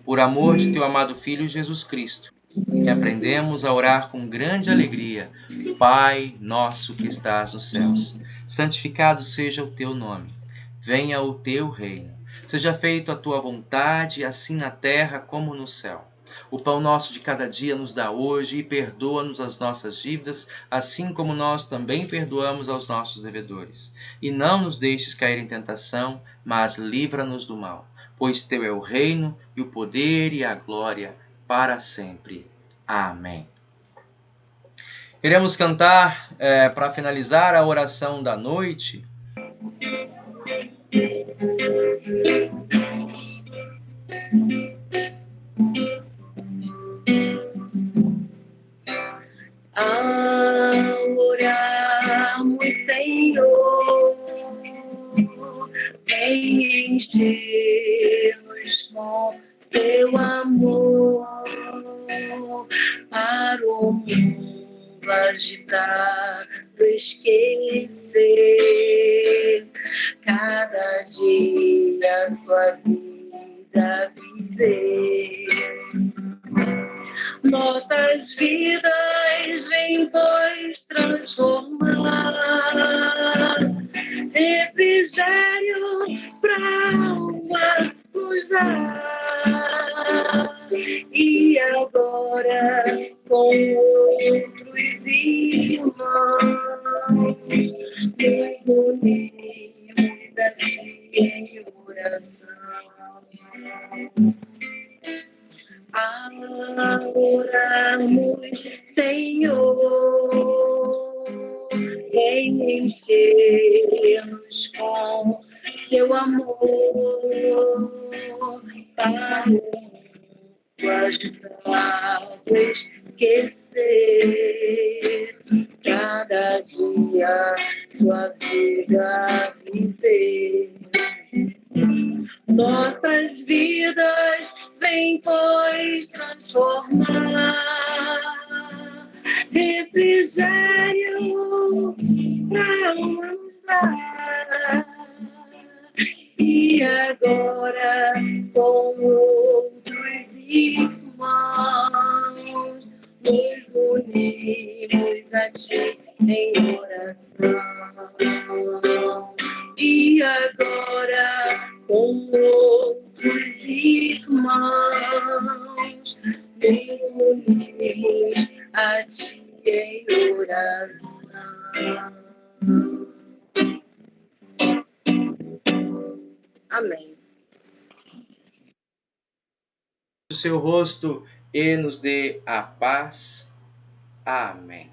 Por amor de Teu amado Filho Jesus Cristo, que aprendemos a orar com grande alegria: Pai nosso que estás nos céus, santificado seja o Teu nome. Venha o Teu reino. Seja feita a Tua vontade, assim na terra como no céu. O pão nosso de cada dia nos dá hoje e perdoa-nos as nossas dívidas, assim como nós também perdoamos aos nossos devedores. E não nos deixes cair em tentação, mas livra-nos do mal. Pois Teu é o reino, e o poder e a glória para sempre. Amém. Queremos cantar, para finalizar a oração da noite, Ao orarmos, Senhor, vem encher-nos com Teu amor, para o mundo agitado esquecer, cada dia sua vida viver. Nossas vidas vem, pois, transformar, refrigério pra alma nos dar. E agora, com outros irmãos, nos unimos a Ti em oração. A orarmos, Senhor, vem encher-nos com Seu amor, para o ajudar-nos esquecer, cada dia sua vida viver. Nossas vidas vem, pois, transformar, refrigério pra alma nos dar. E agora, com outros irmãos, nos unimos a Ti em oração. E agora, com outros irmãos, nos unimos a Ti em oração. Amém. O Seu rosto e nos dê a paz. Amém.